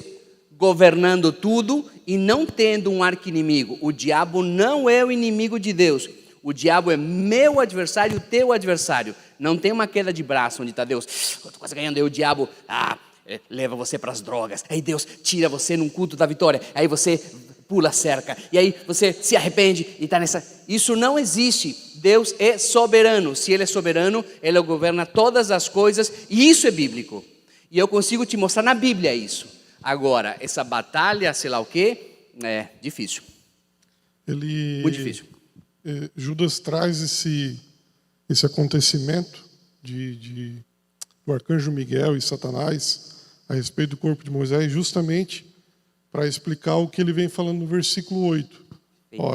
governando tudo e não tendo um arqui-inimigo. O diabo não é o inimigo de Deus. O diabo é meu adversário, teu adversário. Não tem uma queda de braço onde está Deus. Eu estou quase ganhando. Aí o diabo leva você para as drogas. Aí Deus tira você num culto da vitória. Aí você pula a cerca. E aí você se arrepende e está nessa... Isso não existe. Deus é soberano. Se Ele é soberano, Ele governa todas as coisas. E isso é bíblico. E eu consigo te mostrar na Bíblia isso. Agora, essa batalha, sei lá o quê, é difícil. Muito difícil. Judas traz esse acontecimento do arcanjo Miguel e Satanás a respeito do corpo de Moisés, justamente para explicar o que ele vem falando no versículo 8.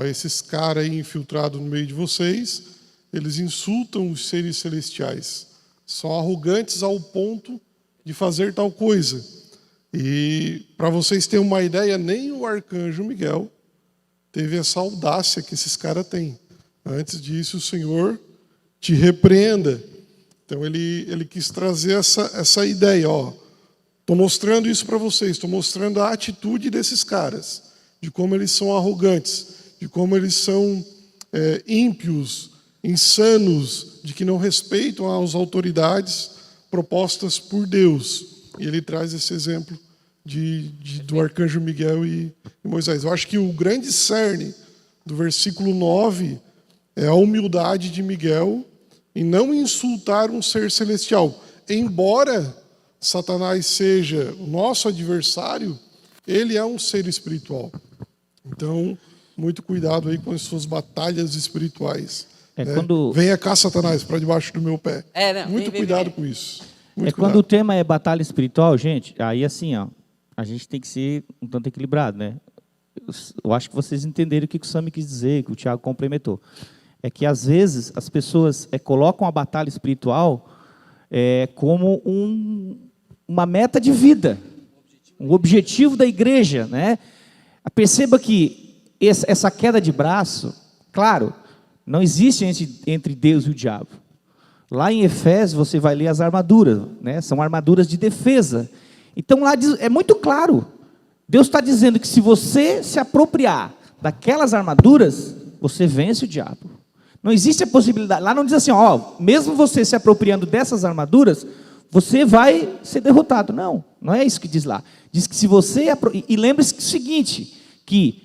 Esses caras aí infiltrados no meio de vocês, eles insultam os seres celestiais, são arrogantes ao ponto de fazer tal coisa. E para vocês terem uma ideia, nem o arcanjo Miguel teve essa audácia que esses caras têm. Antes disso, o Senhor te repreenda. Então, ele quis trazer essa ideia. Estou mostrando isso para vocês, estou mostrando a atitude desses caras, de como eles são arrogantes, de como eles são ímpios, insanos, de que não respeitam as autoridades propostas por Deus. E ele traz esse exemplo do arcanjo Miguel e Moisés. Eu acho que o grande cerne do versículo 9 é a humildade de Miguel em não insultar um ser celestial. Embora Satanás seja o nosso adversário, ele é um ser espiritual. Então, muito cuidado aí com as suas batalhas espirituais. Venha cá, Satanás, para debaixo do meu pé. Muito cuidado com isso. Muito quando o tema é batalha espiritual, gente, aí assim, ó, a gente tem que ser um tanto equilibrado, né? Eu acho que vocês entenderam o que o Sami quis dizer, que o Tiago complementou. É que, às vezes, as pessoas colocam a batalha espiritual como uma meta de vida, um objetivo da igreja, né? Perceba que essa queda de braço, claro, não existe entre Deus e o diabo. Lá em Efésios você vai ler as armaduras, né? São armaduras de defesa. Então lá é muito claro, Deus está dizendo que se você se apropriar daquelas armaduras, você vence o diabo. Não existe a possibilidade, lá não diz assim, ó, mesmo você se apropriando dessas armaduras, você vai ser derrotado. Não, não é isso que diz lá. Diz que se você... E lembre-se que é o seguinte, que...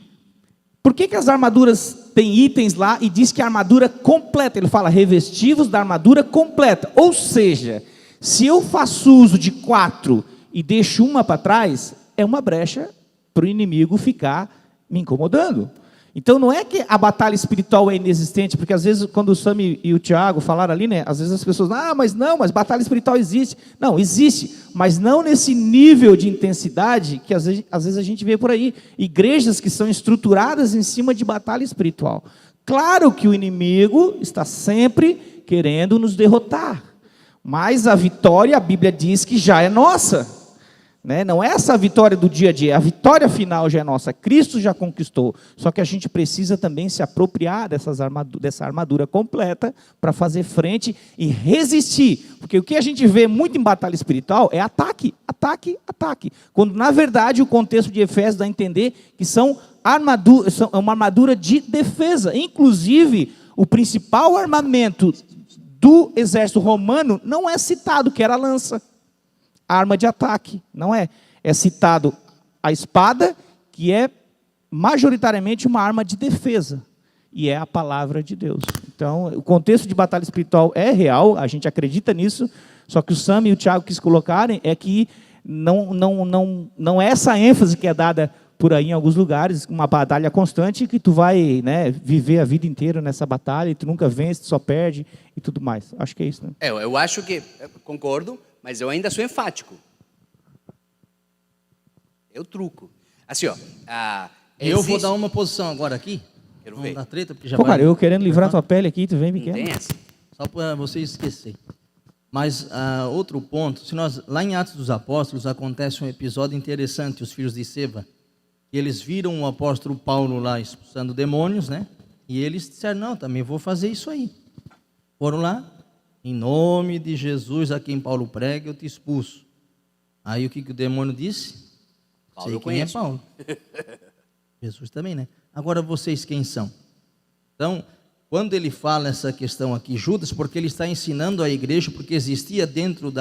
Por que as armaduras têm itens lá e diz que a armadura completa? Ele fala, revestivos da armadura completa. Ou seja, se eu faço uso de 4 e deixo uma para trás, é uma brecha para o inimigo ficar me incomodando. Então não é que a batalha espiritual é inexistente, porque às vezes quando o Sami e o Tiago falaram ali, né, às vezes as pessoas, mas batalha espiritual existe. Não, existe, mas não nesse nível de intensidade que às vezes a gente vê por aí. Igrejas que são estruturadas em cima de batalha espiritual. Claro que o inimigo está sempre querendo nos derrotar, mas a vitória, a Bíblia diz que já é nossa. Né? Não é essa a vitória do dia a dia, a vitória final já é nossa, Cristo já conquistou, só que a gente precisa também se apropriar dessa armadura completa para fazer frente e resistir, porque o que a gente vê muito em batalha espiritual é ataque, ataque, ataque, quando na verdade o contexto de Efésios dá a entender que são uma armadura de defesa, inclusive o principal armamento do exército romano não é citado, que era a lança. Arma de ataque, não é? É citado a espada, que é majoritariamente uma arma de defesa, e é a palavra de Deus. Então, o contexto de batalha espiritual é real, a gente acredita nisso, só que o Sami e o Tiago quis colocarem é que não é essa ênfase que é dada por aí em alguns lugares, uma batalha constante que tu vai, né, viver a vida inteira nessa batalha, e tu nunca vence, tu só perde e tudo mais. Acho que é isso, né? Eu acho que, concordo, mas eu ainda sou enfático. Eu truco. Assim, ó. Eu vou dar uma posição agora aqui. Quero ver. Dar treta, porque já Pô, vai... cara, eu querendo livrar tua pele aqui, tu vem me Não quer. tem essa. Só para você esquecer. Mas outro ponto, lá em Atos dos Apóstolos acontece um episódio interessante, os filhos de Seva, que eles viram o apóstolo Paulo lá expulsando demônios, né? E eles disseram, não, também vou fazer isso aí. Foram lá, em nome de Jesus a quem Paulo prega, eu te expulso. Aí o que o demônio disse? Paulo Sei eu quem conheço. é Paulo. Jesus também, né? Agora vocês quem são? Então, quando ele fala essa questão aqui, Judas, porque ele está ensinando a igreja, porque existia dentro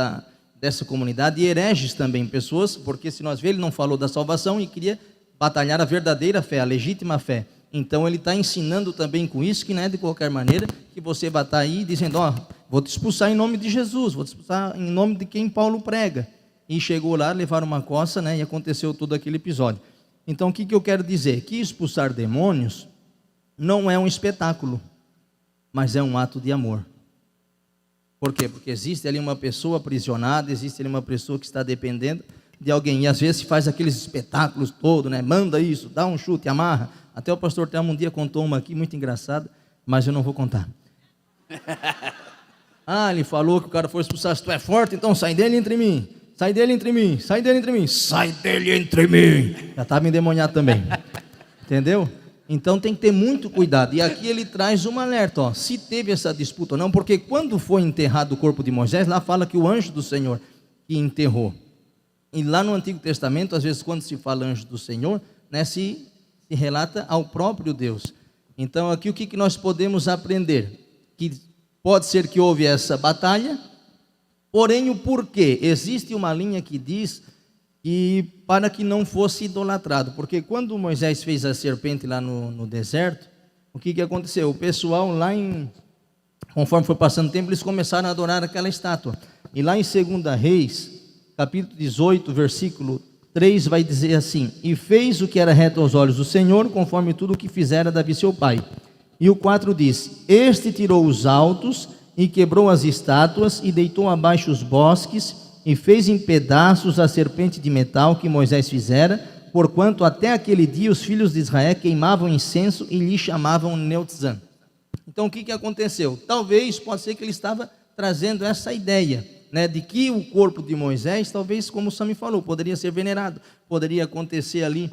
dessa comunidade hereges também, pessoas, porque se nós vermos, ele não falou da salvação e queria batalhar a verdadeira fé, a legítima fé. Então ele está ensinando também com isso, que não é de qualquer maneira que você vai estar aí dizendo, vou te expulsar em nome de Jesus, vou te expulsar em nome de quem Paulo prega. E chegou lá, levaram uma coça, né, e aconteceu todo aquele episódio. Então o que eu quero dizer? Que expulsar demônios não é um espetáculo, mas é um ato de amor. Por quê? Porque existe ali uma pessoa aprisionada, existe ali uma pessoa que está dependendo de alguém, e às vezes se faz aqueles espetáculos todos, né? Manda isso, dá um chute, amarra. Até o pastor Telmo um dia contou uma aqui, muito engraçada, mas eu não vou contar. Ele falou que o cara foi expulsar, se tu é forte, então sai dele entre mim, sai dele entre mim, sai dele entre mim, sai dele entre mim. Já estava endemoniado também, entendeu? Então tem que ter muito cuidado, e aqui ele traz um alerta, se teve essa disputa ou não, porque quando foi enterrado o corpo de Moisés, lá fala que o anjo do Senhor que enterrou. E lá no Antigo Testamento, às vezes quando se fala anjo do Senhor, né, se relata ao próprio Deus. Então, aqui o que nós podemos aprender? Que pode ser que houve essa batalha, porém o porquê? Existe uma linha que diz que para que não fosse idolatrado, porque quando Moisés fez a serpente lá no deserto, o que aconteceu? O pessoal lá conforme foi passando o tempo, eles começaram a adorar aquela estátua. E lá em 2 Reis, capítulo 18, versículo 3, vai dizer assim: e fez o que era reto aos olhos do Senhor, conforme tudo o que fizera Davi seu pai. E o 4 diz: este tirou os altos e quebrou as estátuas e deitou abaixo os bosques e fez em pedaços a serpente de metal que Moisés fizera, porquanto até aquele dia os filhos de Israel queimavam incenso e lhe chamavam Neutzan. Então o que aconteceu? Talvez, pode ser que ele estava trazendo essa ideia, né, de que o corpo de Moisés, talvez, como o Sami falou, poderia ser venerado, poderia acontecer ali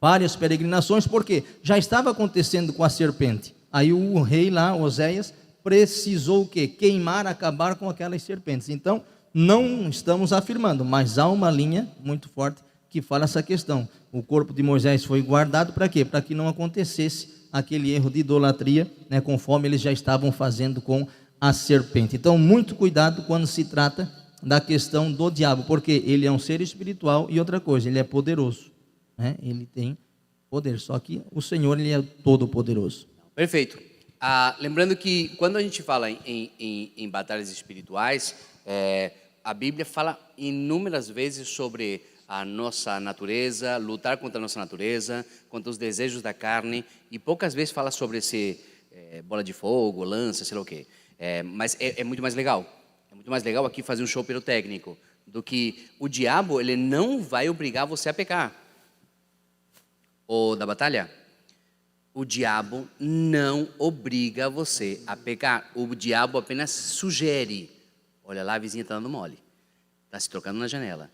várias peregrinações, porque já estava acontecendo com a serpente. Aí o rei lá, Oséias, precisou o quê? Queimar, acabar com aquelas serpentes. Então, não estamos afirmando, mas há uma linha muito forte que fala essa questão. O corpo de Moisés foi guardado para quê? Para que não acontecesse aquele erro de idolatria, né, conforme eles já estavam fazendo com a serpente. Então, muito cuidado quando se trata da questão do diabo, porque ele é um ser espiritual e outra coisa, ele é poderoso, né? Ele tem poder, só que o Senhor, ele é todo poderoso. Perfeito. Lembrando que quando a gente fala em batalhas espirituais, a Bíblia fala inúmeras vezes sobre a nossa natureza, lutar contra a nossa natureza, contra os desejos da carne, e poucas vezes fala sobre esse bola de fogo, lança, sei lá o quê. Mas é muito mais legal. É muito mais legal aqui fazer um show pirotécnico do que o diabo, ele não vai obrigar você a pecar. Ou da batalha, o diabo não obriga você a pecar. O diabo apenas sugere. Olha lá, a vizinha está dando mole. Está se trocando na janela.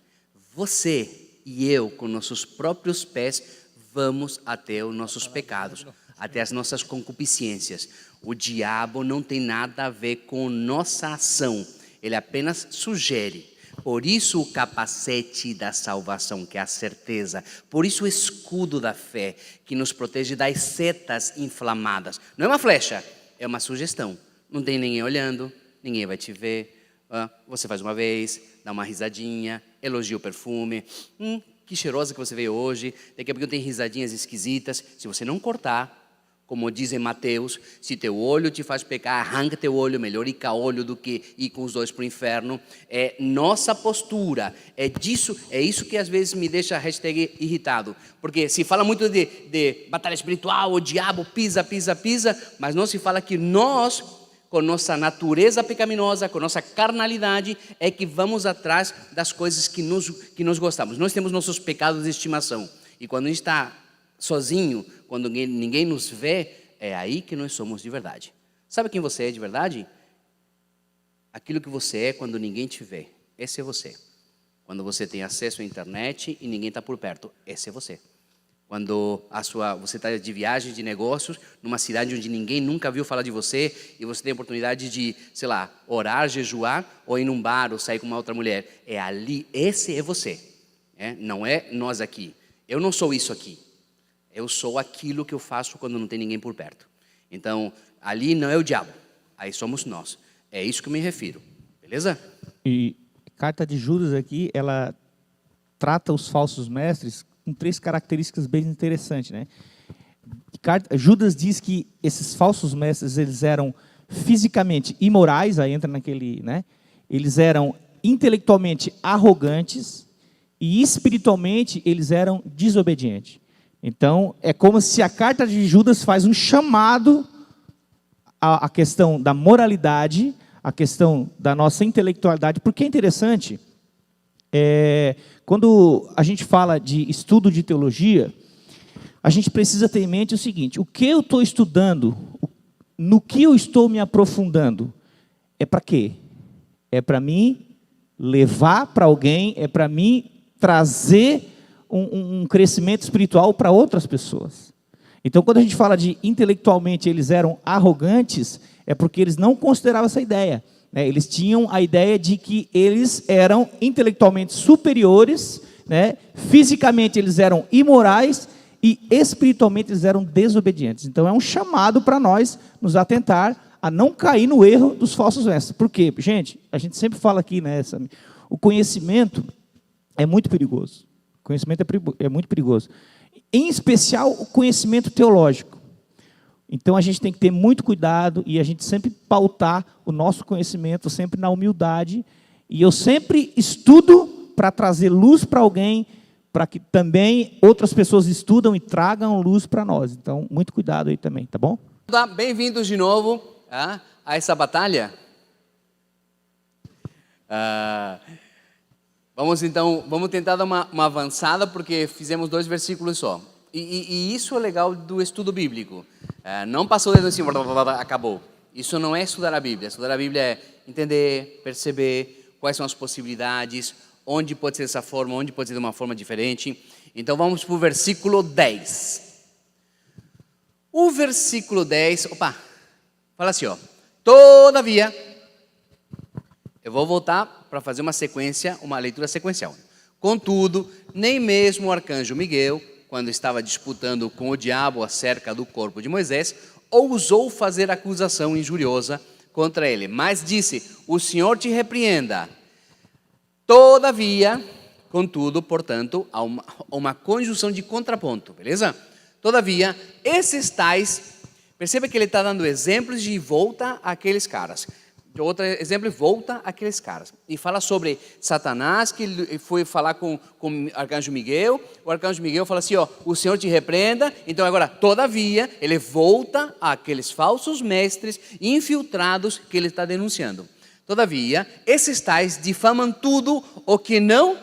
Você e eu, com nossos próprios pés, vamos até os nossos pecados, até as nossas concupiscências. O diabo não tem nada a ver com nossa ação, ele apenas sugere. Por isso o capacete da salvação, que é a certeza. Por isso o escudo da fé, que nos protege das setas inflamadas. Não é uma flecha, é uma sugestão. Não tem ninguém olhando, ninguém vai te ver. Você faz uma vez, dá uma risadinha, elogia o perfume. Que cheirosa que você veio hoje. Daqui a pouco tem risadinhas esquisitas. Se você não cortar, como diz em Mateus, se teu olho te faz pecar, arranca teu olho, melhor ir caolho do que ir com os dois para o inferno. É nossa postura, é isso que às vezes me deixa #irritado, porque se fala muito de batalha espiritual, o diabo pisa, mas não se fala que nós, com nossa natureza pecaminosa, com nossa carnalidade, é que vamos atrás das coisas que nós gostamos. Nós temos nossos pecados de estimação, e quando a gente está sozinho, quando ninguém nos vê, é aí que nós somos de verdade. Sabe quem você é de verdade? Aquilo que você é quando ninguém te vê. Esse é você. Quando você tem acesso à internet e ninguém está por perto, esse é você. Quando você está de viagem de negócios, numa cidade onde ninguém nunca viu falar de você, e você tem a oportunidade de, sei lá, orar, jejuar, ou ir num bar, ou sair com uma outra mulher. É ali, esse é você. Não é nós aqui. Eu não sou isso aqui. Eu sou aquilo que eu faço quando não tem ninguém por perto. Então, ali não é o diabo, aí somos nós. É isso que eu me refiro, beleza? E a carta de Judas aqui, ela trata os falsos mestres com 3 características bem interessantes, né? Judas diz que esses falsos mestres, eles eram fisicamente imorais, aí entra naquele, né? Eles eram intelectualmente arrogantes e espiritualmente eles eram desobedientes. Então, é como se a carta de Judas faz um chamado à questão da moralidade, à questão da nossa intelectualidade, porque é interessante, quando a gente fala de estudo de teologia, a gente precisa ter em mente o seguinte: o que eu estou estudando, no que eu estou me aprofundando, é para quê? É para mim levar para alguém, é para mim trazer um crescimento espiritual para outras pessoas. Então, quando a gente fala de intelectualmente eles eram arrogantes, é porque eles não consideravam essa ideia, né? Eles tinham a ideia de que eles eram intelectualmente superiores, né? Fisicamente eles eram imorais e espiritualmente eles eram desobedientes. Então é um chamado para nós nos atentar a não cair no erro dos falsos mestres. Por quê? Gente, a gente sempre fala aqui, né, Sami? O conhecimento é muito perigoso. O conhecimento é muito perigoso. Em especial, o conhecimento teológico. Então, a gente tem que ter muito cuidado e a gente sempre pautar o nosso conhecimento sempre na humildade. E eu sempre estudo para trazer luz para alguém, para que também outras pessoas estudam e tragam luz para nós. Então, muito cuidado aí também, tá bom? Bem-vindos de novo a essa batalha. Vamos tentar dar uma avançada, porque fizemos 2 versículos só. E isso é legal do estudo bíblico. Não passou desde assim, acabou. Isso não é estudar a Bíblia. Estudar a Bíblia é entender, perceber quais são as possibilidades, onde pode ser dessa forma, onde pode ser de uma forma diferente. Então vamos para o versículo 10. O versículo 10, fala assim, todavia, eu vou voltar para fazer uma leitura sequencial. Contudo, nem mesmo o arcanjo Miguel, quando estava disputando com o diabo acerca do corpo de Moisés, ousou fazer acusação injuriosa contra ele, mas disse: o Senhor te repreenda. Todavia, contudo, portanto, há uma conjunção de contraponto, beleza? Todavia, esses tais, perceba que ele está dando exemplos de volta àqueles caras. Outro exemplo, volta àqueles caras. E fala sobre Satanás, que ele foi falar com o arcanjo Miguel. O arcanjo Miguel fala assim, o Senhor te repreenda. Então agora, todavia, ele volta àqueles falsos mestres infiltrados que ele está denunciando. Todavia, esses tais difamam tudo o que não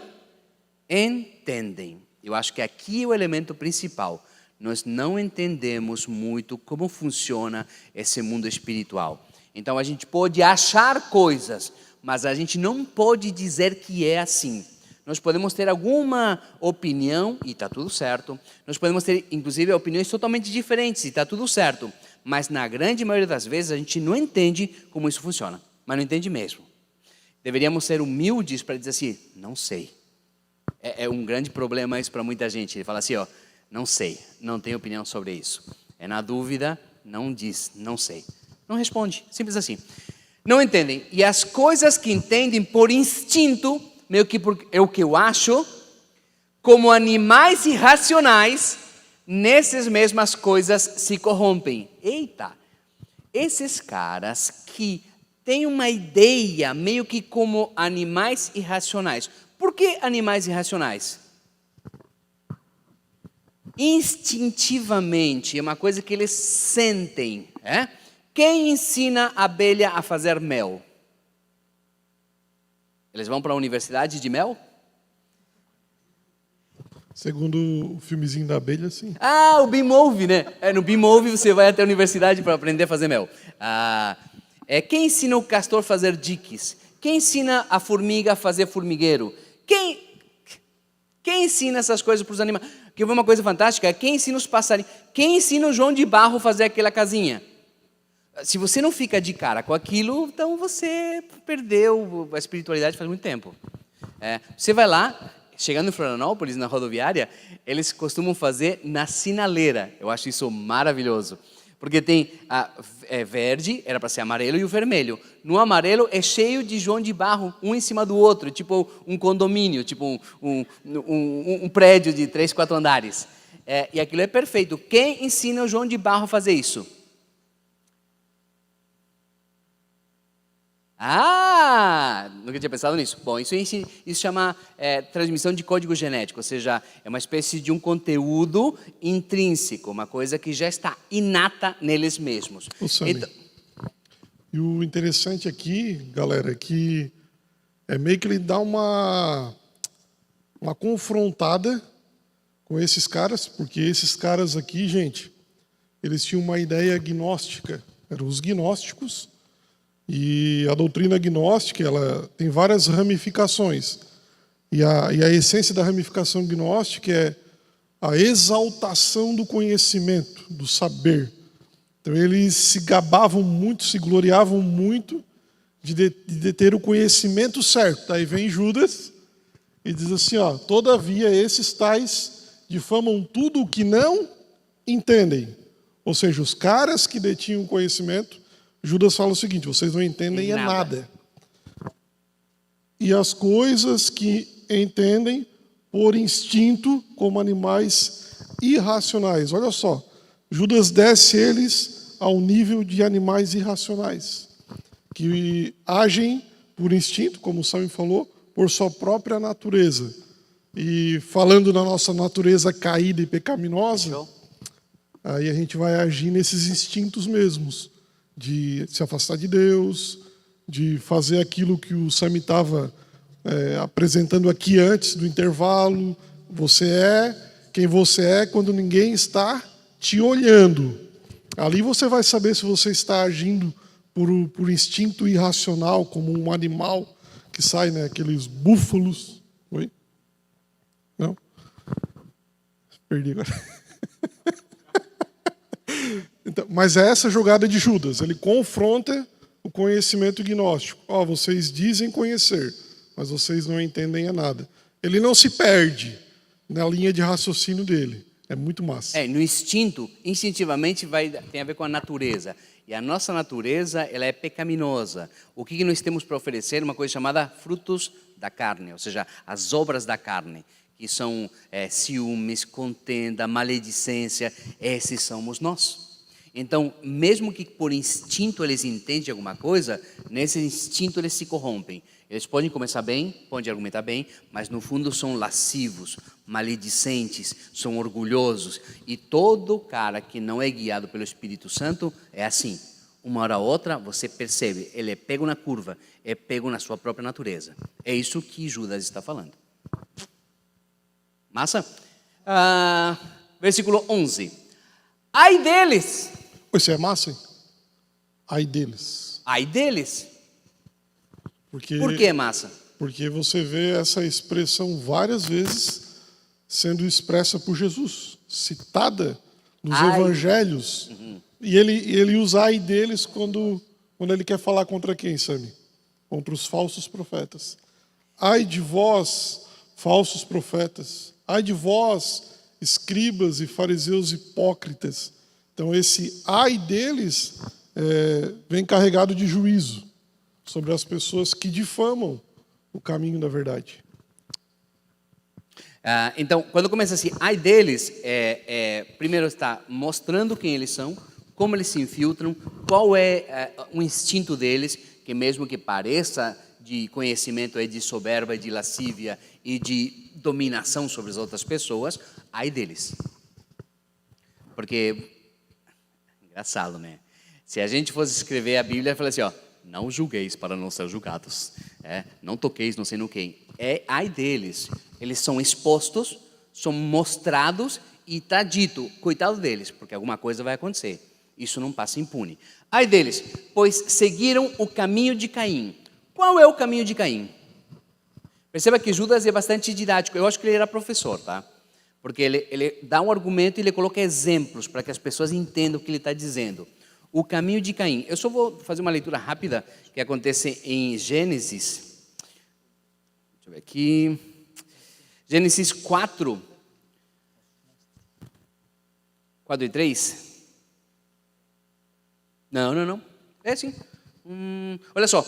entendem. Eu acho que aqui é o elemento principal. Nós não entendemos muito como funciona esse mundo espiritual. Então a gente pode achar coisas, mas a gente não pode dizer que é assim. Nós podemos ter alguma opinião, e está tudo certo. Nós podemos ter, inclusive, opiniões totalmente diferentes, e está tudo certo. Mas na grande maioria das vezes a gente não entende como isso funciona. Mas não entende mesmo. Deveríamos ser humildes para dizer assim, não sei. É um grande problema isso para muita gente. Ele fala assim, não sei, não tenho opinião sobre isso. É na dúvida, não diz, não sei. Não responde, simples assim. Não entendem. E as coisas que entendem por instinto, meio que é o que eu acho, como animais irracionais, nessas mesmas coisas se corrompem. Eita! Esses caras que têm uma ideia meio que como animais irracionais. Por que animais irracionais? Instintivamente, é uma coisa que eles sentem, Quem ensina a abelha a fazer mel? Eles vão para a universidade de mel? Segundo o filmezinho da abelha, sim. O Bimove, né? No Bimove você vai até a universidade para aprender a fazer mel. Quem ensina o castor a fazer diques? Quem ensina a formiga a fazer formigueiro? Quem ensina essas coisas para os animais? Que uma coisa fantástica, quem ensina os passarinhos? Quem ensina o João de Barro a fazer aquela casinha? Se você não fica de cara com aquilo, então você perdeu a espiritualidade faz muito tempo. Você vai lá, chegando em Florianópolis, na rodoviária, eles costumam fazer na sinaleira. Eu acho isso maravilhoso. Porque tem verde, era para ser amarelo, e o vermelho. No amarelo é cheio de João de Barro, um em cima do outro, tipo um condomínio, tipo um prédio de 3, 4 andares. E aquilo é perfeito. Quem ensina o João de Barro a fazer isso? Nunca tinha pensado nisso. Bom, isso chama transmissão de código genético, ou seja, é uma espécie de um conteúdo intrínseco, uma coisa que já está inata neles mesmos. E o interessante aqui, galera, é que meio que ele dá uma confrontada com esses caras, porque esses caras aqui, gente, eles tinham uma ideia gnóstica, eram os gnósticos. E a doutrina gnóstica, ela tem várias ramificações. E a essência da ramificação gnóstica é a exaltação do conhecimento, do saber. Então, eles se gabavam muito, se gloriavam muito de ter o conhecimento certo. Aí vem Judas e diz assim, todavia esses tais difamam tudo o que não entendem. Ou seja, os caras que detinham conhecimento, Judas fala o seguinte: vocês não entendem nada. E as coisas que entendem por instinto, como animais irracionais. Olha só, Judas desce eles ao nível de animais irracionais, que agem por instinto, como o Sam falou, por sua própria natureza. E falando na nossa natureza caída e pecaminosa, aí a gente vai agir nesses instintos mesmos, de se afastar de Deus, de fazer aquilo que o Sam estava apresentando aqui antes do intervalo. Você é quem você é quando ninguém está te olhando. Ali você vai saber se você está agindo por instinto irracional, como um animal que sai, né, aqueles búfalos. Oi? Não? Perdi agora. Então, mas é essa jogada de Judas. Ele confronta o conhecimento gnóstico. Vocês dizem conhecer, mas vocês não entendem nada. Ele não se perde na linha de raciocínio dele. É muito massa. No instinto, instintivamente tem a ver com a natureza. E a nossa natureza, ela é pecaminosa. O que nós temos para oferecer? Uma coisa chamada frutos da carne, ou seja, as obras da carne, que são ciúmes, contenda, maledicência. Esses somos nós. Então, mesmo que por instinto eles entendem alguma coisa, nesse instinto eles se corrompem. Eles podem começar bem, podem argumentar bem, mas no fundo são lascivos, maledicentes, são orgulhosos. E todo cara que não é guiado pelo Espírito Santo é assim. Uma hora ou outra você percebe, ele é pego na curva, é pego na sua própria natureza. É isso que Judas está falando. Massa? Versículo 11. Ai deles! Isso é massa, hein? Ai deles. Ai deles. Por que massa? Porque você vê essa expressão várias vezes sendo expressa por Jesus, citada nos evangelhos. E ele usa ai deles quando ele quer falar contra quem, Sami? Contra os falsos profetas. Ai de vós, falsos profetas. Ai de vós, escribas e fariseus hipócritas. Então esse ai deles vem carregado de juízo sobre as pessoas que difamam o caminho da verdade. Então, quando começa assim, ai deles, primeiro está mostrando quem eles são, como eles se infiltram, qual é o instinto deles, que mesmo que pareça de conhecimento, é de soberba, de lascívia e de dominação sobre as outras pessoas, ai deles. Porque, engraçado, né? Se a gente fosse escrever a Bíblia, fala assim, não julgueis para não ser julgados, não toqueis não sei no quem. Ai deles, eles são expostos, são mostrados e está dito, coitado deles, porque alguma coisa vai acontecer. Isso não passa impune. Ai deles, pois seguiram o caminho de Caim. Qual é o caminho de Caim? Perceba que Judas é bastante didático. Eu acho que ele era professor, tá? Porque ele dá um argumento e ele coloca exemplos para que as pessoas entendam o que ele está dizendo. O caminho de Caim. Eu só vou fazer uma leitura rápida que acontece em Gênesis. Deixa eu ver aqui. Gênesis 4. 4 e 3. Não. É sim. Olha só.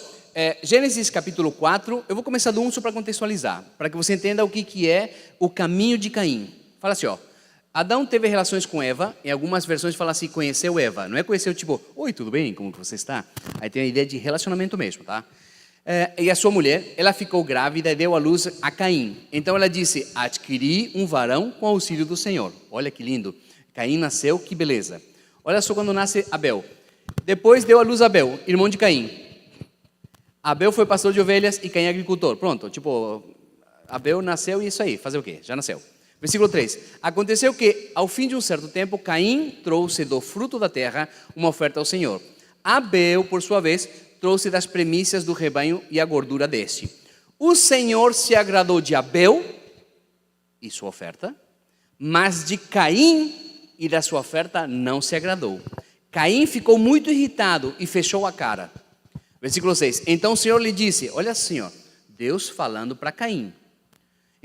Gênesis capítulo 4. Eu vou começar do 1 só para contextualizar. Para que você entenda o que é o caminho de Caim. Fala assim, Adão teve relações com Eva, em algumas versões fala assim, conheceu Eva. Não é conheceu tipo, oi, tudo bem, como que você está? Aí tem a ideia de relacionamento mesmo, tá? E a sua mulher, ela ficou grávida e deu à luz a Caim. Então ela disse, adquiri um varão com auxílio do Senhor. Olha que lindo. Caim nasceu, que beleza. Olha só quando nasce Abel. Depois deu à luz Abel, irmão de Caim. Abel foi pastor de ovelhas e Caim agricultor. Pronto, tipo, Abel nasceu e isso aí, fazer o quê? Já nasceu. Versículo 3. Aconteceu que, ao fim de um certo tempo, Caim trouxe do fruto da terra uma oferta ao Senhor. Abel, por sua vez, trouxe das primícias do rebanho e a gordura deste. O Senhor se agradou de Abel e sua oferta, mas de Caim e da sua oferta não se agradou. Caim ficou muito irritado e fechou a cara. Versículo 6. Então o Senhor lhe disse, olha Senhor, Deus falando para Caim.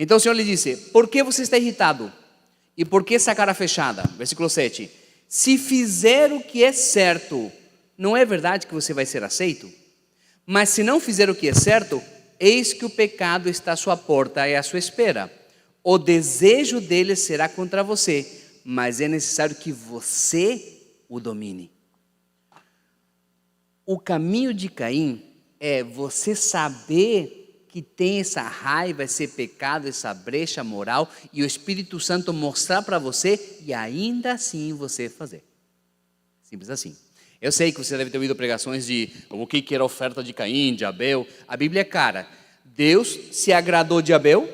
Então o Senhor lhe disse, por que você está irritado? E por que essa cara fechada? Versículo 7. Se fizer o que é certo, não é verdade que você vai ser aceito? Mas se não fizer o que é certo, eis que o pecado está à sua porta e à sua espera. O desejo dele será contra você, mas é necessário que você o domine. O caminho de Caim é você saber que tem essa raiva, esse pecado, essa brecha moral, e o Espírito Santo mostrar para você e ainda assim você fazer. Simples assim. Eu sei que você deve ter ouvido pregações de o que era a oferta de Caim, de Abel. A Bíblia é clara. Deus se agradou de Abel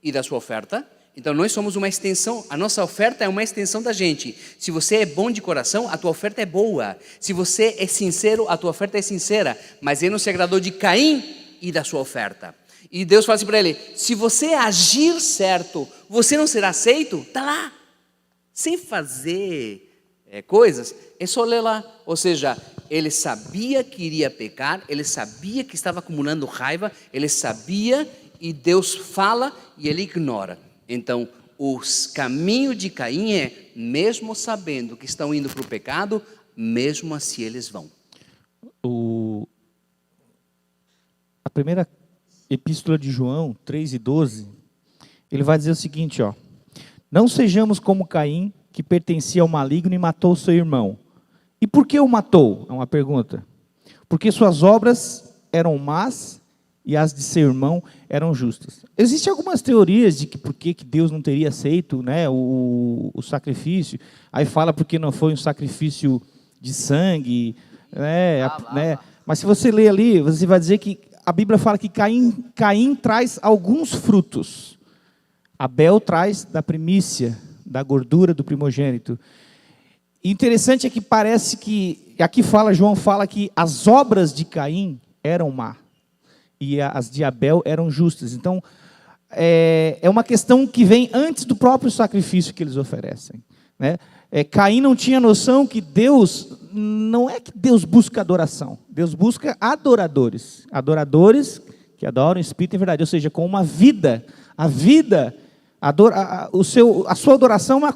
e da sua oferta. Então nós somos uma extensão, a nossa oferta é uma extensão da gente. Se você é bom de coração, a tua oferta é boa. Se você é sincero, a tua oferta é sincera. Mas ele não se agradou de Caim e da sua oferta. E Deus fala assim para ele: se você agir certo, você não será aceito? Está lá, sem fazer coisas, é só ler lá. Ou seja, ele sabia que iria pecar, ele sabia que estava acumulando raiva, ele sabia, e Deus fala e ele ignora. Então, o caminho de Caim é, mesmo sabendo que estão indo para o pecado, mesmo assim eles vão. A primeira epístola de João, 3:12, ele vai dizer o seguinte, ó: não sejamos como Caim, que pertencia ao maligno e matou seu irmão. E por que o matou? É uma pergunta. Porque suas obras eram más e as de seu irmão eram justas. Existem algumas teorias de que por que Deus não teria aceito, né, o sacrifício. Aí fala porque não foi um sacrifício de sangue, né? Mas se você ler ali, você vai dizer que a Bíblia fala que Caim traz alguns frutos. Abel traz da primícia, da gordura do primogênito. E interessante é que parece que, aqui João fala que as obras de Caim eram má e as de Abel eram justas. Então, é uma questão que vem antes do próprio sacrifício que eles oferecem, né? Caim não tinha noção que Deus, não é que Deus busca adoração, Deus busca adoradores que adoram o Espírito em verdade, ou seja, com uma vida, a sua adoração é uma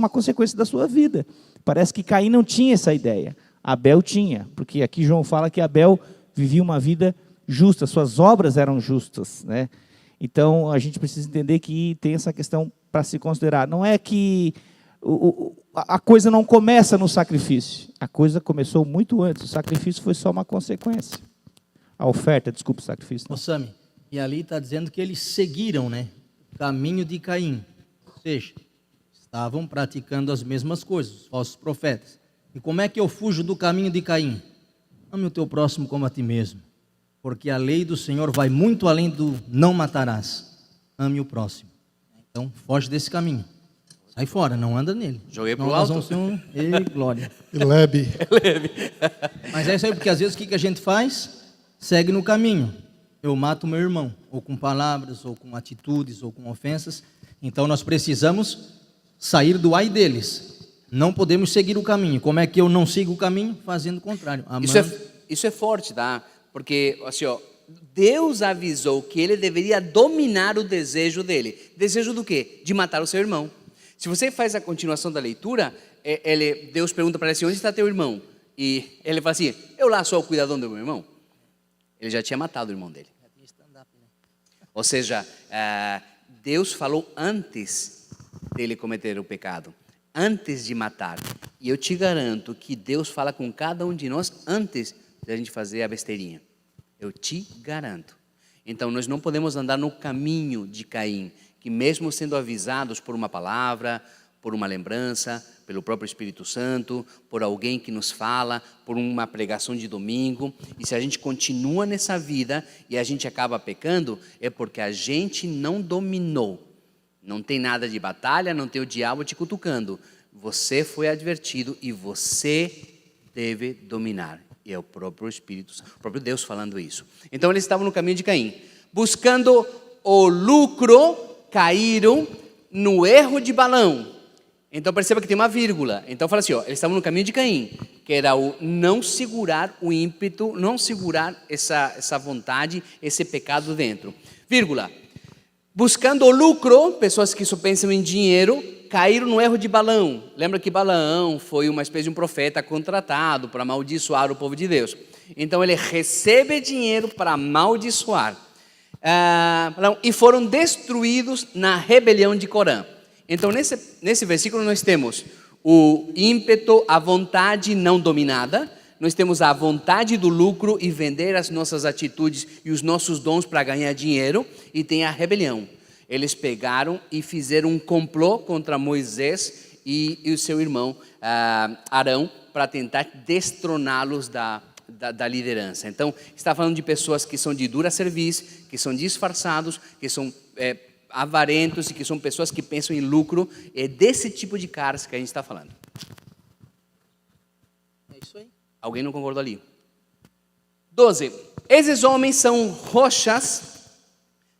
consequência da sua vida. Parece que Caim não tinha essa ideia, Abel tinha, porque aqui João fala que Abel vivia uma vida justa, suas obras eram justas, né? Então a gente precisa entender que tem essa questão para se considerar. Não é que a coisa não começa no sacrifício, a coisa começou muito antes, o sacrifício foi só uma consequência. A oferta, desculpa, o sacrifício. Ô Sami, e ali está dizendo que eles seguiram, né, o caminho de Caim, ou seja, estavam praticando as mesmas coisas, os falsos profetas. E como é que eu fujo do caminho de Caim? Ame o teu próximo como a ti mesmo, porque a lei do Senhor vai muito além do não matarás. Ame o próximo. Então, foge desse caminho. Sai fora, não anda nele. Joguei pro alto. Nós vamos ser Ei, glória. Lebe. Mas é isso aí, porque às vezes o que a gente faz? Segue no caminho. Eu mato meu irmão, ou com palavras, ou com atitudes, ou com ofensas. Então nós precisamos sair do ai deles. Não podemos seguir o caminho. Como é que eu não sigo o caminho? Fazendo o contrário. Amando. Isso é forte, tá? Porque, assim, ó, Deus avisou que ele deveria dominar o desejo dele. Desejo do quê? De matar o seu irmão. Se você faz a continuação da leitura, Deus pergunta para ele assim: onde está teu irmão? E ele fala assim: eu lá sou o cuidador do meu irmão. Ele já tinha matado o irmão dele. Ou seja, Deus falou antes dele cometer o pecado, antes de matar. E eu te garanto que Deus fala com cada um de nós antes de a gente fazer a besteirinha. Eu te garanto. Então nós não podemos andar no caminho de Caim, que mesmo sendo avisados por uma palavra, por uma lembrança, pelo próprio Espírito Santo, por alguém que nos fala, por uma pregação de domingo, e se a gente continua nessa vida e a gente acaba pecando, é porque a gente não dominou. Não tem nada de batalha, não tem o diabo te cutucando. Você foi advertido e você deve dominar. E é o próprio Espírito Santo, o próprio Deus falando isso. Então eles estavam no caminho de Caim, buscando o lucro, caíram no erro de Balaão. Então perceba que tem uma vírgula. Então fala assim, ó, eles estavam no caminho de Caim, que era o não segurar o ímpeto, não segurar essa vontade, esse pecado dentro. Vírgula. Buscando o lucro, pessoas que só pensam em dinheiro, caíram no erro de Balaão. Lembra que Balaão foi uma espécie de um profeta contratado para amaldiçoar o povo de Deus. Então ele recebe dinheiro para amaldiçoar. E foram destruídos na rebelião de Corã. Então nesse versículo nós temos o ímpeto, a vontade não dominada. Nós temos a vontade do lucro e vender as nossas atitudes e os nossos dons para ganhar dinheiro. E tem a rebelião. Eles pegaram e fizeram um complô contra Moisés e o seu irmão Arão para tentar destroná-los da liderança. Então, está falando de pessoas que são de dura serviço, que são disfarçados, que são avarentos e que são pessoas que pensam em lucro. É desse tipo de caras que a gente está falando. É isso aí. Alguém não concordou ali? 12. Esses homens são rochas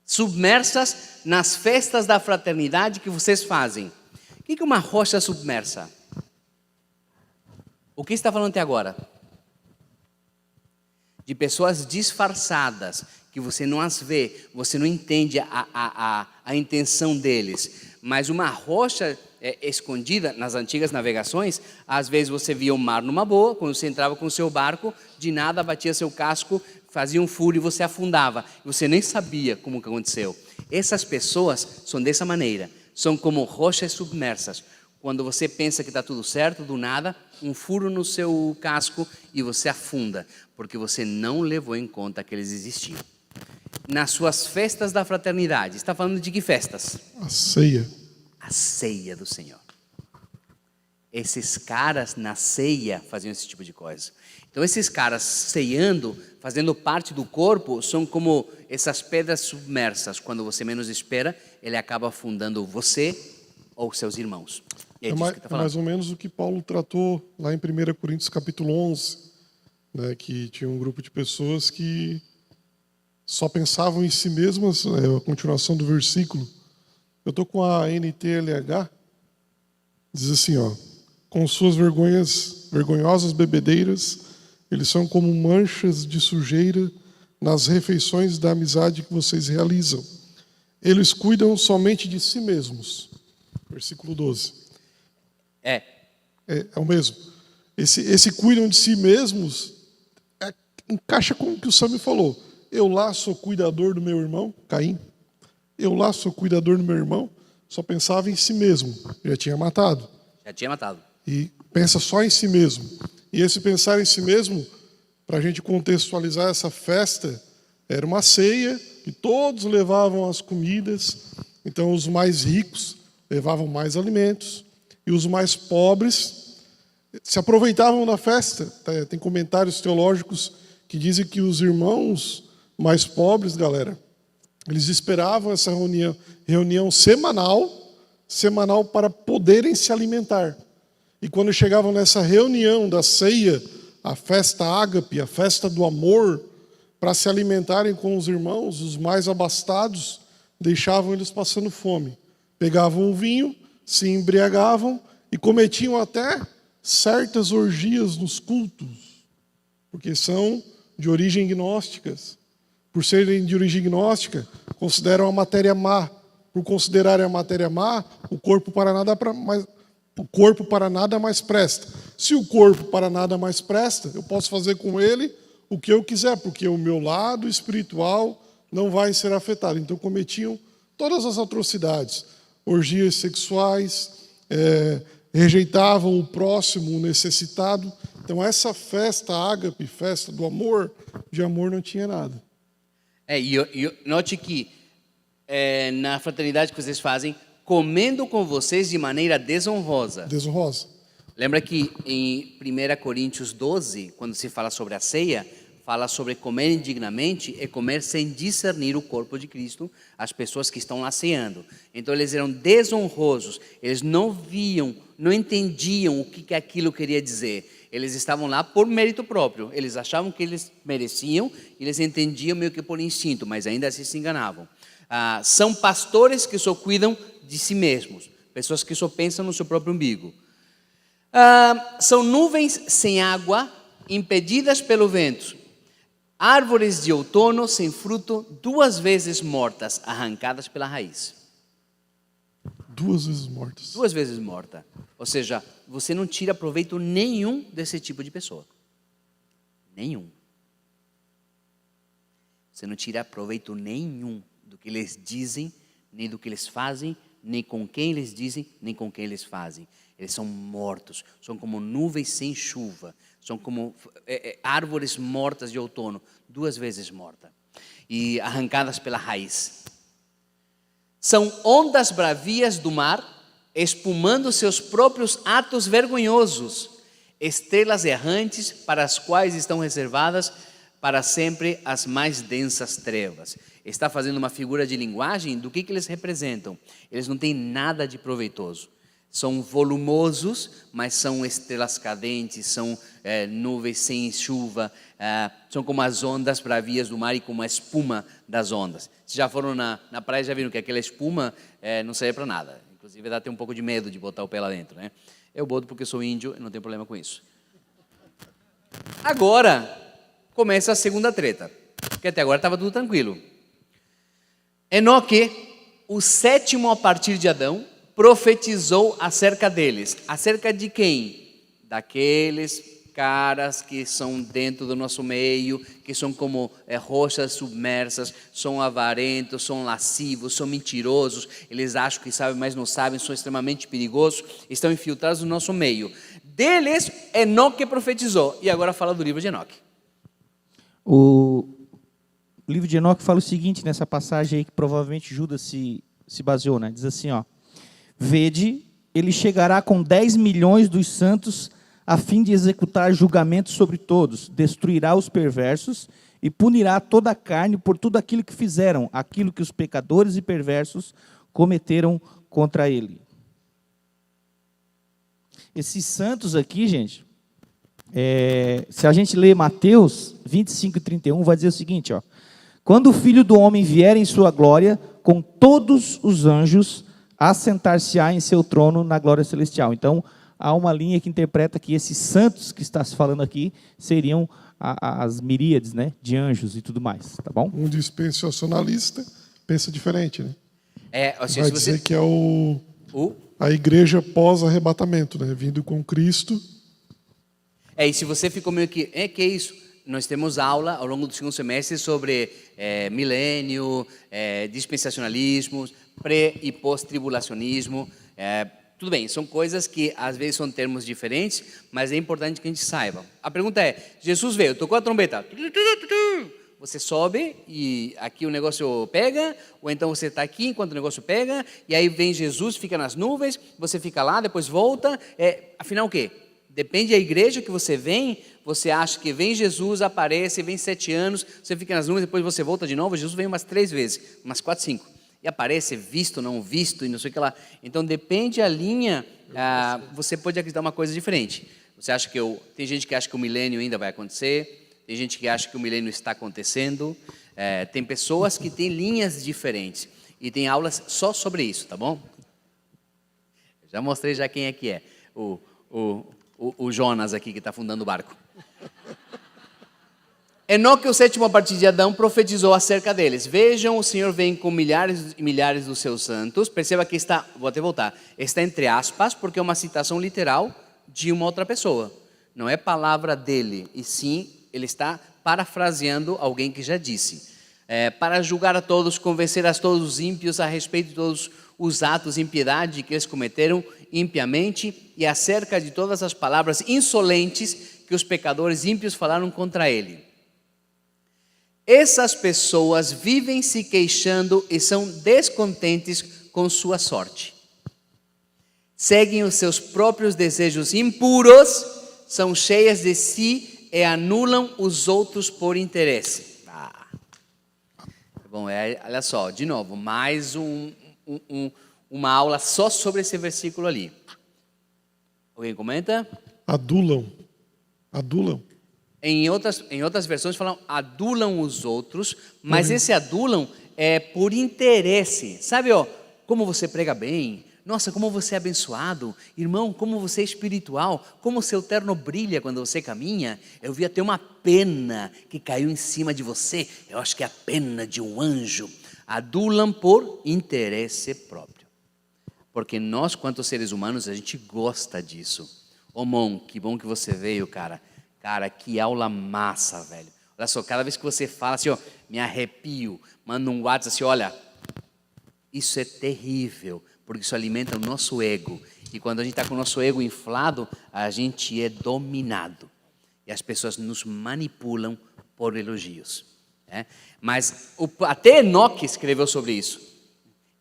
submersas nas festas da fraternidade que vocês fazem. O que é uma rocha submersa? O que está falando até agora? De pessoas disfarçadas, que você não as vê, você não entende a intenção deles. Mas uma rocha escondida nas antigas navegações, às vezes você via o mar numa boa, quando você entrava com o seu barco, de nada batia seu casco, fazia um furo e você afundava. E você nem sabia como que aconteceu. Essas pessoas são dessa maneira, são como rochas submersas. Quando você pensa que está tudo certo, do nada, um furo no seu casco e você afunda, porque você não levou em conta que eles existiam. Nas suas festas da fraternidade, está falando de que festas? A ceia. A ceia do Senhor. Esses caras na ceia faziam esse tipo de coisa. Então esses caras ceando, fazendo parte do corpo, são como essas pedras submersas. Quando você menos espera, ele acaba afundando você ou seus irmãos. É mais ou menos o que Paulo tratou lá em 1 Coríntios capítulo 11, né, que tinha um grupo de pessoas que só pensavam em si mesmas, a continuação do versículo. Eu estou com a NTLH, diz assim, ó, com suas vergonhosas bebedeiras, eles são como manchas de sujeira nas refeições da amizade que vocês realizam. Eles cuidam somente de si mesmos. Versículo 12. É o mesmo. Esse cuidam de si mesmos encaixa com o que o Sami falou. Eu lá sou cuidador do meu irmão, Caim. Eu lá sou cuidador do meu irmão. Só pensava em si mesmo. Já tinha matado. E pensa só em si mesmo. E esse pensar em si mesmo, para a gente contextualizar essa festa, era uma ceia que todos levavam as comidas. Então os mais ricos levavam mais alimentos e os mais pobres se aproveitavam da festa. Tem comentários teológicos que dizem que os irmãos mais pobres, galera, eles esperavam essa reunião semanal para poderem se alimentar. E quando chegavam nessa reunião da ceia, a festa ágape, a festa do amor, para se alimentarem com os irmãos, os mais abastados, deixavam eles passando fome. Pegavam o vinho, se embriagavam e cometiam até certas orgias nos cultos, porque são de origem gnósticas. Por serem de origem gnóstica, consideram a matéria má. Por considerarem a matéria má, o corpo para nada mais presta. Se o corpo para nada mais presta, eu posso fazer com ele o que eu quiser, porque o meu lado espiritual não vai ser afetado. Então cometiam todas as atrocidades, orgias sexuais, rejeitavam o próximo, o necessitado. Então essa festa ágape, festa do amor, de amor não tinha nada. E note que na fraternidade que vocês fazem, comendo com vocês de maneira desonrosa. Lembra que em 1 Coríntios 12, quando se fala sobre a ceia, fala sobre comer indignamente e comer sem discernir o corpo de Cristo, as pessoas que estão lá ceando. Então eles eram desonrosos, eles não viam, não entendiam o que aquilo queria dizer. Eles estavam lá por mérito próprio, eles achavam que eles mereciam, eles entendiam meio que por instinto, mas ainda assim se enganavam. São pastores que só cuidam de si mesmos, pessoas que só pensam no seu próprio umbigo. São nuvens sem água, impedidas pelo vento. Árvores de outono sem fruto, 2 vezes mortas, arrancadas pela raiz. 2 vezes mortas. 2 vezes morta. Ou seja, você não tira proveito nenhum desse tipo de pessoa. Nenhum. Você não tira proveito nenhum do que eles dizem, nem do que eles fazem, nem com quem eles dizem, nem com quem eles fazem. Eles são mortos, são como nuvens sem chuva, são como árvores mortas de outono, 2 vezes mortas e arrancadas pela raiz. São ondas bravias do mar, espumando seus próprios atos vergonhosos, estrelas errantes para as quais estão reservadas para sempre as mais densas trevas. Está fazendo uma figura de linguagem do que eles representam. Eles não têm nada de proveitoso. São volumosos, mas são estrelas cadentes, são nuvens sem chuva, são como as ondas bravias do mar e como a espuma das ondas. Se já foram na praia, já viram que aquela espuma não serve para nada. Inclusive dá até um pouco de medo de botar o pé lá dentro, né? Eu boto porque sou índio e não tenho problema com isso. Agora começa a segunda treta, porque até agora estava tudo tranquilo. Enoque, o 7º a partir de Adão, profetizou acerca deles. Acerca de quem? Daqueles caras que são dentro do nosso meio, que são como rochas submersas, são avarentos, são lascivos, são mentirosos, eles acham que sabem, mas não sabem, são extremamente perigosos, estão infiltrados no nosso meio. Deles, Enoque profetizou. E agora fala do livro de Enoque. O livro de Enoque fala o seguinte, nessa passagem aí que provavelmente Judas se baseou, né? Diz assim, ó: vede, ele chegará com 10 milhões dos santos a fim de executar julgamento sobre todos, destruirá os perversos e punirá toda a carne por tudo aquilo que fizeram, aquilo que os pecadores e perversos cometeram contra ele. Esses santos aqui, gente, se a gente ler Mateus 25 e 31, vai dizer o seguinte, ó: quando o Filho do Homem vier em sua glória, com todos os anjos, assentar-se-á em seu trono na glória celestial. Então, há uma linha que interpreta que esses santos que está se falando aqui seriam as miríades, né, de anjos e tudo mais, tá bom? Um dispensacionalista pensa diferente, né? Assim, vai se você... dizer que é a igreja pós-arrebatamento, né? Vindo com Cristo. E se você ficou meio que é isso? Nós temos aula ao longo do 2º semestre sobre milênio, dispensacionalismo, pré- e pós-tribulacionismo. Tudo bem, são coisas que às vezes são termos diferentes, mas é importante que a gente saiba. A pergunta é, Jesus veio, tocou a trombeta, você sobe e aqui o negócio pega, ou então você está aqui enquanto o negócio pega, e aí vem Jesus, fica nas nuvens, você fica lá, depois volta, afinal o quê? Depende da igreja que você vem, você acha que vem Jesus, aparece, vem 7 anos, você fica nas nuvens, depois você volta de novo, Jesus vem umas 3 vezes, umas 4, 5. E aparece visto, não visto, e não sei o que lá. Então, depende da linha, você pode acreditar uma coisa diferente. Você acha que tem gente que acha que o milênio ainda vai acontecer, tem gente que acha que o milênio está acontecendo, tem pessoas que têm linhas diferentes, e tem aulas só sobre isso, tá bom? Já mostrei já quem é que é, o Jonas aqui que está fundando o barco. Enoque, o 7º a partir de Adão, profetizou acerca deles. Vejam, o Senhor vem com milhares e milhares dos seus santos. Perceba que está, vou até voltar, está entre aspas, porque é uma citação literal de uma outra pessoa. Não é palavra dele, e sim, ele está parafraseando alguém que já disse. Para julgar a todos, convencer a todos os ímpios a respeito de todos os atos de impiedade que eles cometeram impiamente e acerca de todas as palavras insolentes que os pecadores ímpios falaram contra ele. Essas pessoas vivem se queixando e são descontentes com sua sorte. Seguem os seus próprios desejos impuros, são cheias de si e anulam os outros por interesse. Bom, olha só, de novo, mais uma aula só sobre esse versículo ali. Alguém comenta? Adulam. Em outras versões falam adulam os outros, mas esse adulam é por interesse. Sabe, como você prega bem, nossa, como você é abençoado, irmão, como você é espiritual, como o seu terno brilha quando você caminha. Eu vi até uma pena que caiu em cima de você, eu acho que é a pena de um anjo. Adulam por interesse próprio. Porque nós, quanto seres humanos, a gente gosta disso. Ô Mon, que bom que você veio, cara. Cara, que aula massa, velho. Olha só, cada vez que você fala assim, ó, me arrepio, manda um WhatsApp assim, olha, isso é terrível, porque isso alimenta o nosso ego. E quando a gente está com o nosso ego inflado, a gente é dominado. E as pessoas nos manipulam por elogios. Né? Mas até Enoque escreveu sobre isso.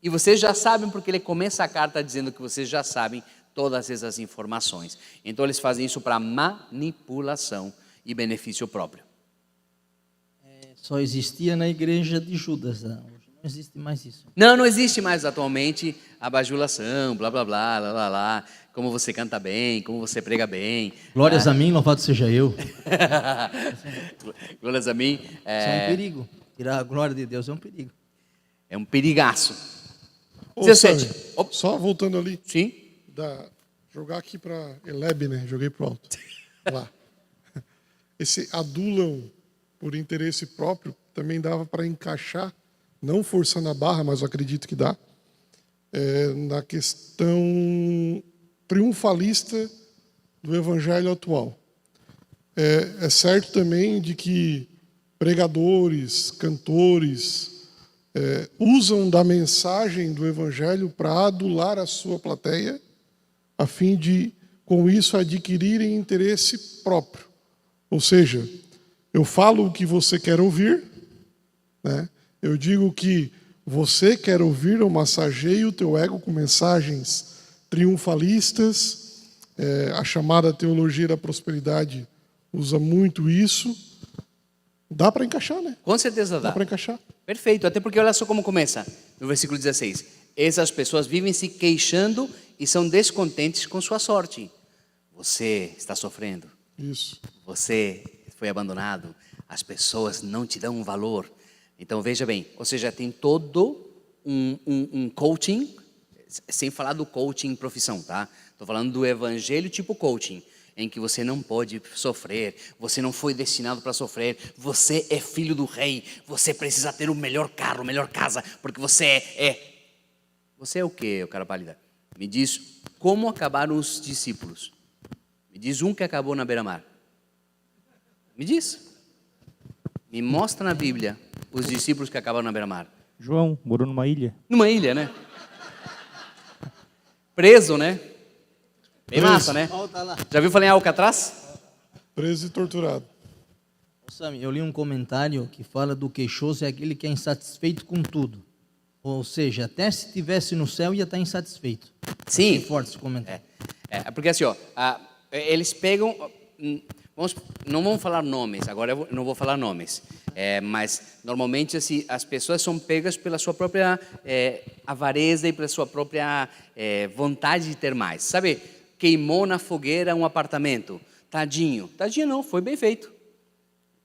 E vocês já sabem, porque ele começa a carta dizendo que vocês já sabem todas essas informações. Então eles fazem isso para manipulação e benefício próprio. Só existia na igreja de Judas, né? Hoje não existe mais isso. Não existe mais atualmente a bajulação, blá, blá, blá, blá, blá, blá, como você canta bem, como você prega bem. Glórias a mim, louvado seja eu. Glórias a mim. Isso é um perigo. Tirar a glória de Deus é um perigo. É um perigaço. Ô, 17. Sammy, só voltando ali, Sim. jogar aqui para Eleb, né? Joguei pro alto. Lá. Esse adulam por interesse próprio também dava para encaixar, não forçando a barra, mas eu acredito que dá, na questão triunfalista do evangelho atual. É certo também de que pregadores, cantores, usam da mensagem do evangelho para adular a sua plateia, a fim de, com isso, adquirirem interesse próprio. Ou seja, eu falo o que você quer ouvir, né? Eu digo que você quer ouvir, eu massageio o teu ego com mensagens triunfalistas. A chamada teologia da prosperidade usa muito isso. Dá para encaixar, né? Com certeza dá. Dá para encaixar. Perfeito, até porque olha só como começa, no versículo 16. Essas pessoas vivem se queixando e são descontentes com sua sorte. Você está sofrendo. Isso. Você foi abandonado. As pessoas não te dão um valor. Então veja bem, ou seja, tem todo um coaching, sem falar do coaching profissão, tá? Estou falando do evangelho tipo coaching, em que você não pode sofrer, você não foi destinado para sofrer, você é filho do rei, você precisa ter o melhor carro, a melhor casa, porque você é... Você é o quê, cara pálida? Me diz como acabaram os discípulos. Me diz um que acabou na beira-mar. Me diz. Me mostra na Bíblia os discípulos que acabaram na beira-mar. João morou numa ilha. Numa ilha, né? Preso, né? Bem Preso. massa, né? Volta lá. Já viu falar em Alcatraz? Preso e torturado. Sammy, eu li um comentário que fala do queixoso é aquele que é insatisfeito com tudo. Ou seja, até se estivesse no céu ia estar insatisfeito. Sim. Achei forte esse comentário. Porque assim, ó, eles pegam... não vamos falar nomes, agora eu não vou falar nomes. Mas, normalmente, assim, as pessoas são pegas pela sua própria avareza e pela sua própria vontade de ter mais. Sabe, queimou na fogueira um apartamento. Tadinho. Tadinho não, foi bem feito.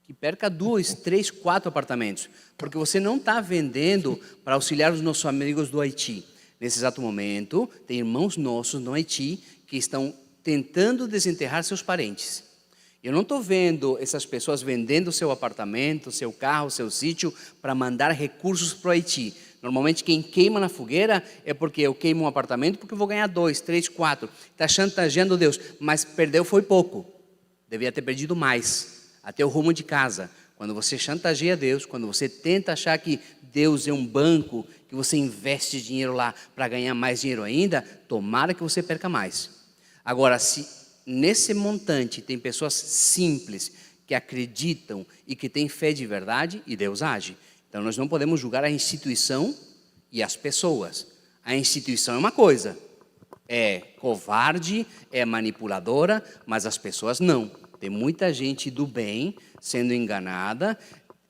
Que perca 2, 3, 4 apartamentos. Porque você não está vendendo para auxiliar os nossos amigos do Haiti. Nesse exato momento, tem irmãos nossos no Haiti que estão tentando desenterrar seus parentes. Eu não estou vendo essas pessoas vendendo seu apartamento, seu carro, seu sítio para mandar recursos para o Haiti. Normalmente quem queima na fogueira é porque eu queimo um apartamento porque eu vou ganhar 2, 3, 4. Está chantageando Deus, mas perdeu foi pouco. Devia ter perdido mais. Até o rumo de casa. Quando você chantageia Deus, quando você tenta achar que Deus é um banco, que você investe dinheiro lá para ganhar mais dinheiro ainda, tomara que você perca mais. Agora, se nesse montante tem pessoas simples que acreditam e que têm fé de verdade, e Deus age. Então nós não podemos julgar a instituição e as pessoas. A instituição é uma coisa, é covarde, é manipuladora, mas as pessoas não. Tem muita gente do bem sendo enganada,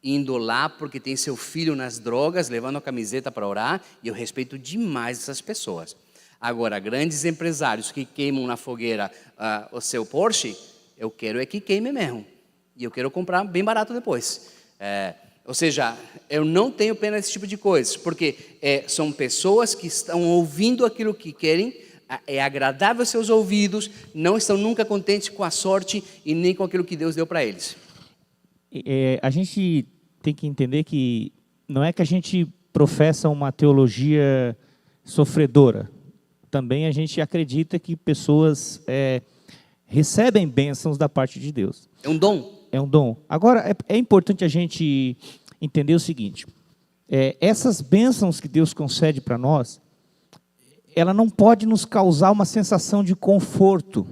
indo lá porque tem seu filho nas drogas, levando a camiseta para orar, e eu respeito demais essas pessoas. Agora, grandes empresários que queimam na fogueira o seu Porsche, eu quero é que queime mesmo. E eu quero comprar bem barato depois. Ou seja, eu não tenho pena desse tipo de coisas, porque são pessoas que estão ouvindo aquilo que querem, é agradável aos seus ouvidos, não estão nunca contentes com a sorte e nem com aquilo que Deus deu para eles. A gente tem que entender que não é que a gente professa uma teologia sofredora. Também a gente acredita que pessoas recebem bênçãos da parte de Deus. É um dom. É um dom. Agora, é importante a gente entender o seguinte. Essas bênçãos que Deus concede para nós, ela não pode nos causar uma sensação de conforto.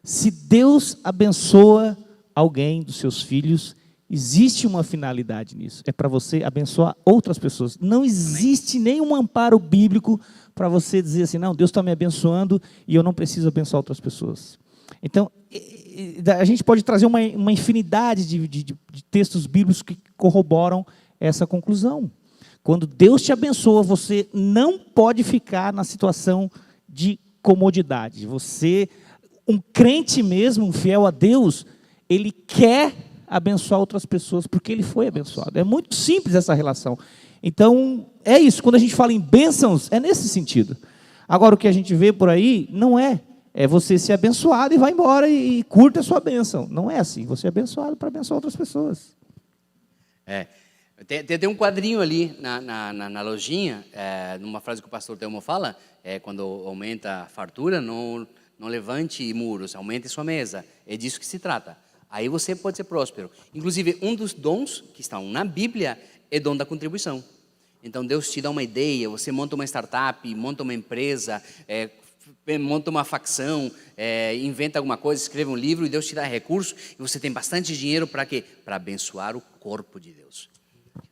Se Deus abençoa alguém dos seus filhos, existe uma finalidade nisso. É para você abençoar outras pessoas. Não existe nenhum amparo bíblico para você dizer assim, não, Deus está me abençoando e eu não preciso abençoar outras pessoas. Então, a gente pode trazer uma infinidade de textos bíblicos que corroboram essa conclusão. Quando Deus te abençoa, você não pode ficar na situação de comodidade. Você, um crente mesmo, um fiel a Deus, ele quer abençoar outras pessoas, porque ele foi abençoado. É muito simples essa relação. Então, é isso. Quando a gente fala em bênçãos, é nesse sentido. Agora, o que a gente vê por aí, não é você ser abençoado e vai embora e curta a sua bênção. Não é assim. Você é abençoado para abençoar outras pessoas. Tem um quadrinho ali na lojinha, numa frase que o pastor Telmo fala, quando aumenta a fartura, não levante muros, aumente sua mesa. É disso que se trata. Aí você pode ser próspero. Inclusive, um dos dons que estão na Bíblia é dom da contribuição. Então, Deus te dá uma ideia, você monta uma startup, monta uma empresa, monta uma facção, inventa alguma coisa, escreve um livro e Deus te dá recurso e você tem bastante dinheiro para quê? Para abençoar o corpo de Deus.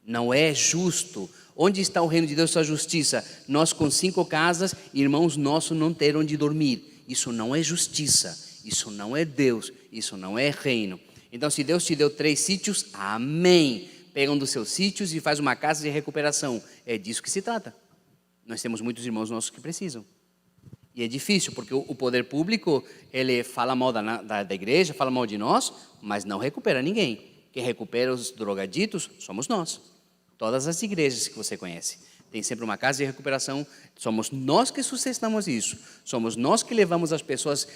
Não é justo. Onde está o reino de Deus, sua justiça? Nós com 5 casas, irmãos nossos não ter onde dormir. Isso não é justiça. Isso não é Deus, isso não é reino. Então, se Deus te deu 3 sítios, amém. Pega um dos seus sítios e faz uma casa de recuperação. É disso que se trata. Nós temos muitos irmãos nossos que precisam. E é difícil, porque o poder público, ele fala mal da igreja, fala mal de nós, mas não recupera ninguém. Quem recupera os drogaditos somos nós. Todas as igrejas que você conhece. Tem sempre uma casa de recuperação, somos nós que sustentamos isso, somos nós que levamos as pessoas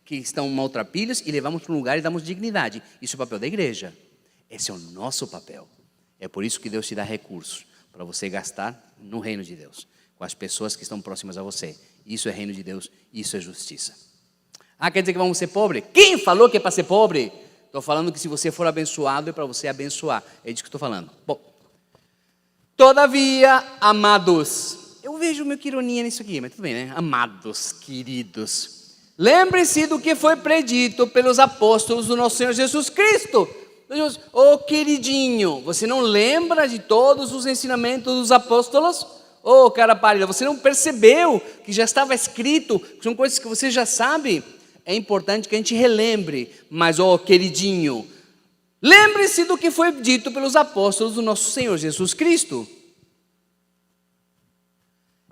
que estão maltrapilhas e levamos para um lugar e damos dignidade. Isso é o papel da igreja, esse é o nosso papel. É por isso que Deus te dá recursos, para você gastar no reino de Deus, com as pessoas que estão próximas a você. Isso é reino de Deus, isso é justiça. Quer dizer que vamos ser pobres? Quem falou que é para ser pobre? Estou falando que se você for abençoado, é para você abençoar, é disso que estou falando. Bom, todavia, amados, eu vejo meio que ironia nisso aqui, mas tudo bem, né? Amados, queridos, lembre-se do que foi predito pelos apóstolos do nosso Senhor Jesus Cristo. Queridinho, você não lembra de todos os ensinamentos dos apóstolos? Cara pálida, você não percebeu que já estava escrito, que são coisas que você já sabe? É importante que a gente relembre, mas queridinho, lembre-se do que foi dito pelos apóstolos do nosso Senhor Jesus Cristo.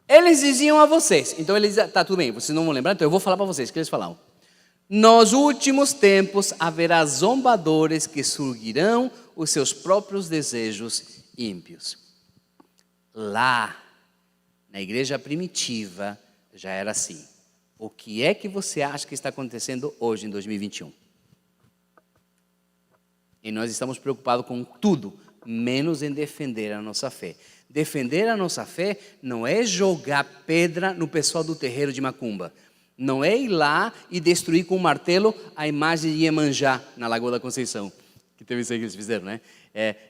Eles diziam a vocês, então eles diziam, tá, tudo bem, vocês não vão lembrar, então eu vou falar para vocês o que eles falavam. Nos últimos tempos haverá zombadores que seguirão os seus próprios desejos ímpios. Lá, na igreja primitiva, já era assim. O que é que você acha que está acontecendo hoje em 2021? E nós estamos preocupados com tudo, menos em defender a nossa fé. Defender a nossa fé não é jogar pedra no pessoal do terreiro de Macumba. Não é ir lá e destruir com um martelo a imagem de Iemanjá, na Lagoa da Conceição. Que teve isso aí que eles fizeram, né?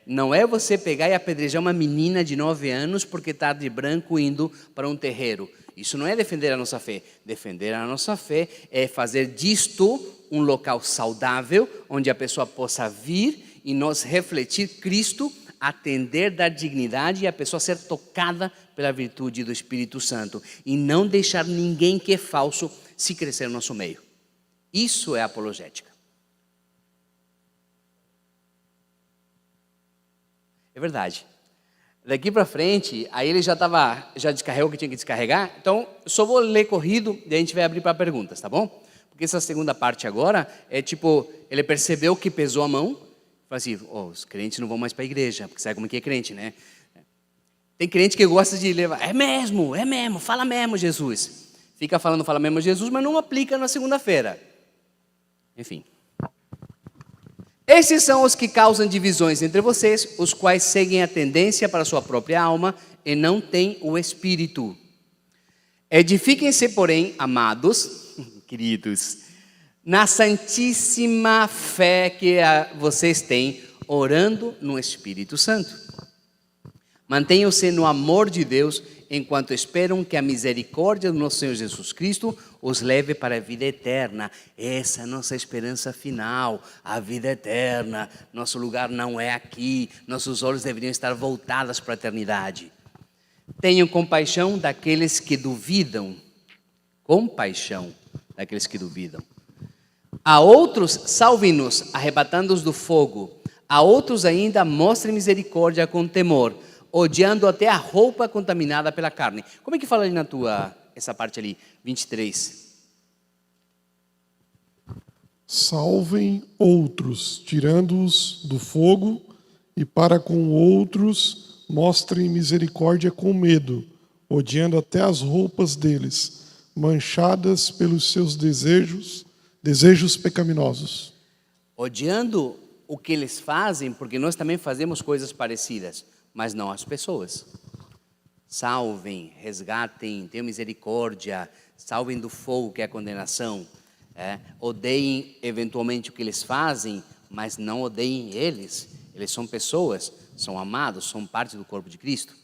Não é você pegar e apedrejar uma menina de 9 anos porque está de branco indo para um terreiro. Isso não é defender a nossa fé. Defender a nossa fé é fazer disto um local saudável, onde a pessoa possa vir e nós refletir Cristo, atender, dar dignidade e a pessoa ser tocada pela virtude do Espírito Santo. E não deixar ninguém que é falso se crescer no nosso meio. Isso é apologética. É verdade. Daqui para frente, aí ele já descarregou o que tinha que descarregar. Então, só vou ler corrido e a gente vai abrir para perguntas, tá bom? Porque essa segunda parte agora é tipo, ele percebeu que pesou a mão, Fala assim, os crentes não vão mais para a igreja, porque sabe como que é crente, né? Tem crente que gosta de levar, é mesmo, fala mesmo Jesus. Fica falando, fala mesmo Jesus, mas não aplica na segunda-feira. Enfim. Esses são os que causam divisões entre vocês, os quais seguem a tendência para a sua própria alma e não têm o Espírito. Edifiquem-se, porém, amados, queridos, na santíssima fé que vocês têm, orando no Espírito Santo. Mantenham-se no amor de Deus, enquanto esperam que a misericórdia do nosso Senhor Jesus Cristo os leve para a vida eterna. Essa é a nossa esperança final, a vida eterna. Nosso lugar não é aqui, nossos olhos deveriam estar voltados para a eternidade. Tenham compaixão daqueles que duvidam. Compaixão daqueles que duvidam. A outros, salvem-nos, arrebatando-os do fogo. A outros ainda, mostrem misericórdia com temor, odiando até a roupa contaminada pela carne. Como é que fala ali essa parte ali, 23? Salvem outros, tirando-os do fogo, e para com outros mostrem misericórdia com medo, odiando até as roupas deles, manchadas pelos seus desejos pecaminosos. Odiando o que eles fazem, porque nós também fazemos coisas parecidas, mas não as pessoas. Salvem, resgatem, tenham misericórdia, salvem do fogo que é a condenação. Odeiem eventualmente o que eles fazem, mas não odeiem eles. Eles são pessoas, são amados, são parte do corpo de Cristo.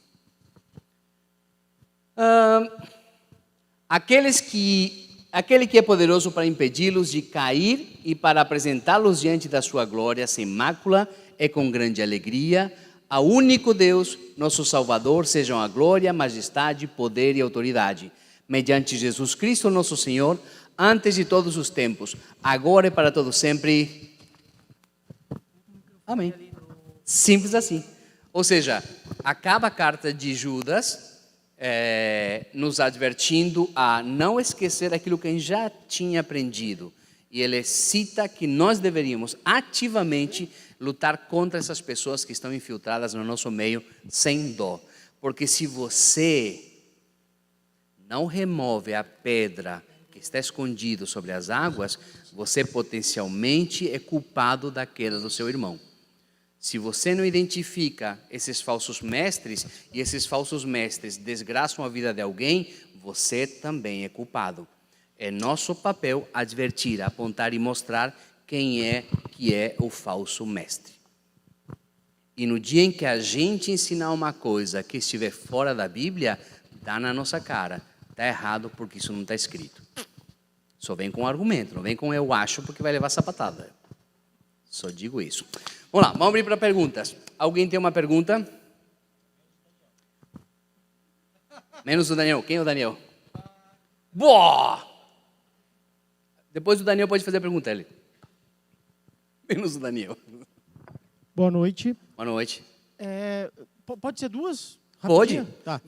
Aquele que é poderoso para impedi-los de cair e para apresentá-los diante da sua glória sem mácula e com grande alegria, ao único Deus, nosso Salvador, sejam a glória, majestade, poder e autoridade, mediante Jesus Cristo, nosso Senhor, antes de todos os tempos, agora e para todo sempre. Amém. Simples assim. Ou seja, acaba a carta de Judas nos advertindo a não esquecer aquilo que a gente já tinha aprendido. E ele cita que nós deveríamos ativamente lutar contra essas pessoas que estão infiltradas no nosso meio sem dó. Porque se você não remove a pedra que está escondida sobre as águas, você potencialmente é culpado da queda do seu irmão. Se você não identifica esses falsos mestres, e esses falsos mestres desgraçam a vida de alguém, você também é culpado. É nosso papel advertir, apontar e mostrar quem é que é o falso mestre. E no dia em que a gente ensinar uma coisa que estiver fora da Bíblia, dá na nossa cara. Está errado porque isso não está escrito. Só vem com argumento, não vem com eu acho porque vai levar sapatada. Só digo isso. Vamos lá, vamos abrir para perguntas. Alguém tem uma pergunta? Menos o Daniel. Quem é o Daniel? Boa! Depois o Daniel pode fazer a pergunta, ele. Menos o Daniel. Boa noite. Boa noite. Pode ser duas? Pode. Rapidinho? Tá.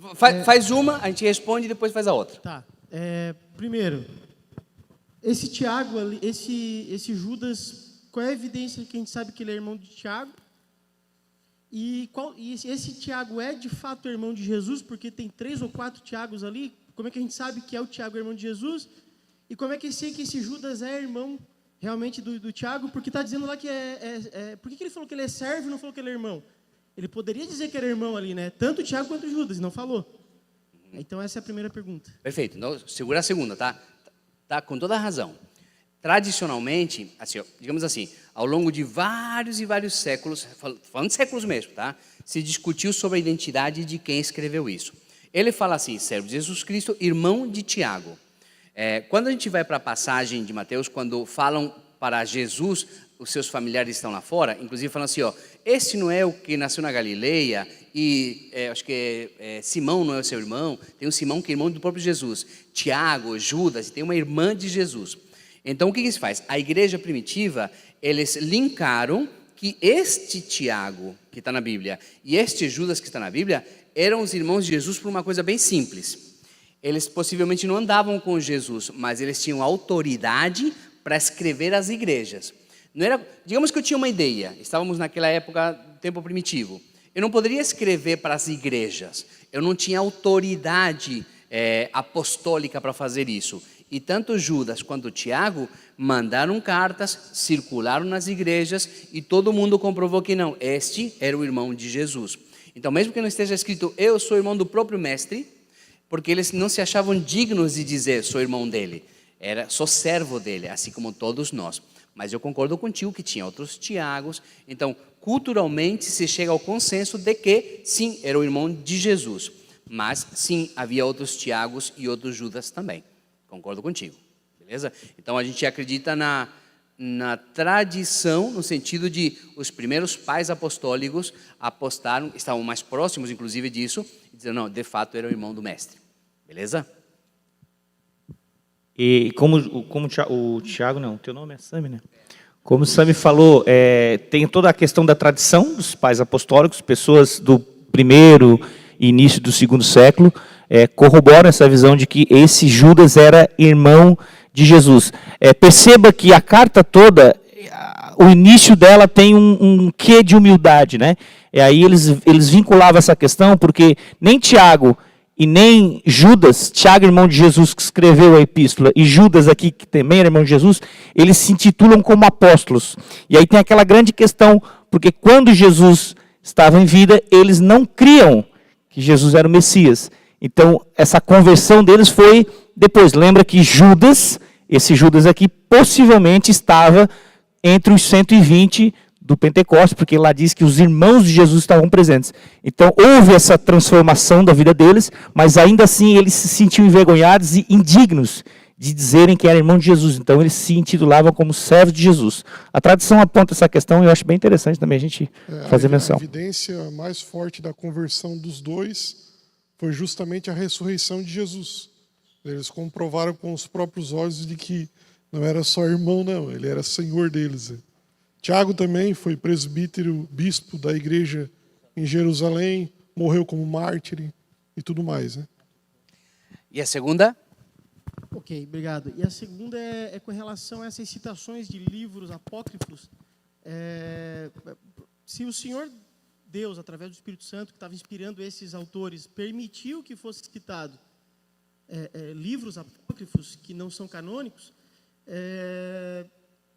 Faz uma, a gente responde e depois faz a outra. Tá. Primeiro, esse Tiago, esse Judas, qual é a evidência que a gente sabe que ele é irmão de Tiago? E esse Tiago é de fato irmão de Jesus, porque tem 3 ou 4 Tiagos ali? Como é que a gente sabe que é o Tiago irmão de Jesus? E como é que eu sei que esse Judas é irmão realmente do Tiago? Porque está dizendo lá que por que ele falou que ele é servo e não falou que ele é irmão? Ele poderia dizer que era irmão ali, né? Tanto o Tiago quanto o Judas, não falou. Então essa é a primeira pergunta. Perfeito. Então, segura a segunda, tá? Tá com toda a razão. Tradicionalmente, assim, digamos assim, ao longo de vários e vários séculos, falando de séculos mesmo, tá? Se discutiu sobre a identidade de quem escreveu isso. Ele fala assim, servo de Jesus Cristo, irmão de Tiago. Quando a gente vai para a passagem de Mateus, quando falam para Jesus, os seus familiares estão lá fora, inclusive falam assim, esse não é o que nasceu na Galileia, e acho que Simão não é o seu irmão, tem um Simão que é irmão do próprio Jesus, Tiago, Judas, e tem uma irmã de Jesus. Então, o que se faz? A igreja primitiva, eles linkaram que este Tiago, que está na Bíblia, e este Judas, que está na Bíblia, eram os irmãos de Jesus por uma coisa bem simples. Eles possivelmente não andavam com Jesus, mas eles tinham autoridade para escrever as igrejas. Não era, digamos que eu tinha uma ideia, estávamos naquela época, tempo primitivo. Eu não poderia escrever para as igrejas, eu não tinha autoridade apostólica para fazer isso. E tanto Judas quanto Tiago mandaram cartas, circularam nas igrejas e todo mundo comprovou que não, este era o irmão de Jesus. Então, mesmo que não esteja escrito, eu sou irmão do próprio mestre, porque eles não se achavam dignos de dizer, sou irmão dele. Sou servo dele, assim como todos nós. Mas eu concordo contigo que tinha outros Tiagos. Então, culturalmente, se chega ao consenso de que, sim, era o irmão de Jesus. Mas, sim, havia outros Tiagos e outros Judas também. Concordo contigo, beleza? Então, a gente acredita na tradição, no sentido de os primeiros pais apostólicos apostaram, estavam mais próximos, inclusive, disso, e diziam, não, de fato, era o irmão do mestre. Beleza? E como o Tiago, não, teu nome é Sami, né? Como o Sami falou, tem toda a questão da tradição dos pais apostólicos, pessoas do primeiro e início do segundo século, corroboram essa visão de que esse Judas era irmão de Jesus. Perceba que a carta toda, o início dela tem um quê de humildade, né? E aí eles vinculavam essa questão, porque nem Tiago e nem Judas, Tiago, irmão de Jesus, que escreveu a epístola, e Judas aqui, que também era irmão de Jesus, eles se intitulam como apóstolos. E aí tem aquela grande questão, porque quando Jesus estava em vida, eles não criam que Jesus era o Messias. Então, essa conversão deles foi depois. Lembra que Judas, esse Judas aqui, possivelmente estava entre os 120 do Pentecostes, porque lá diz que os irmãos de Jesus estavam presentes. Então, houve essa transformação da vida deles, mas ainda assim eles se sentiam envergonhados e indignos de dizerem que era irmão de Jesus. Então, eles se intitulavam como servos de Jesus. A tradição aponta essa questão e eu acho bem interessante também a gente fazer menção. A evidência mais forte da conversão dos dois foi justamente a ressurreição de Jesus. Eles comprovaram com os próprios olhos de que não era só irmão, não, ele era senhor deles. Tiago também foi presbítero, bispo da igreja em Jerusalém, morreu como mártir e tudo mais. Né? E a segunda? Ok, obrigado. E a segunda é com relação a essas citações de livros apócrifos. Se o Senhor Deus, através do Espírito Santo, que estava inspirando esses autores, permitiu que fosse citado livros apócrifos que não são canônicos,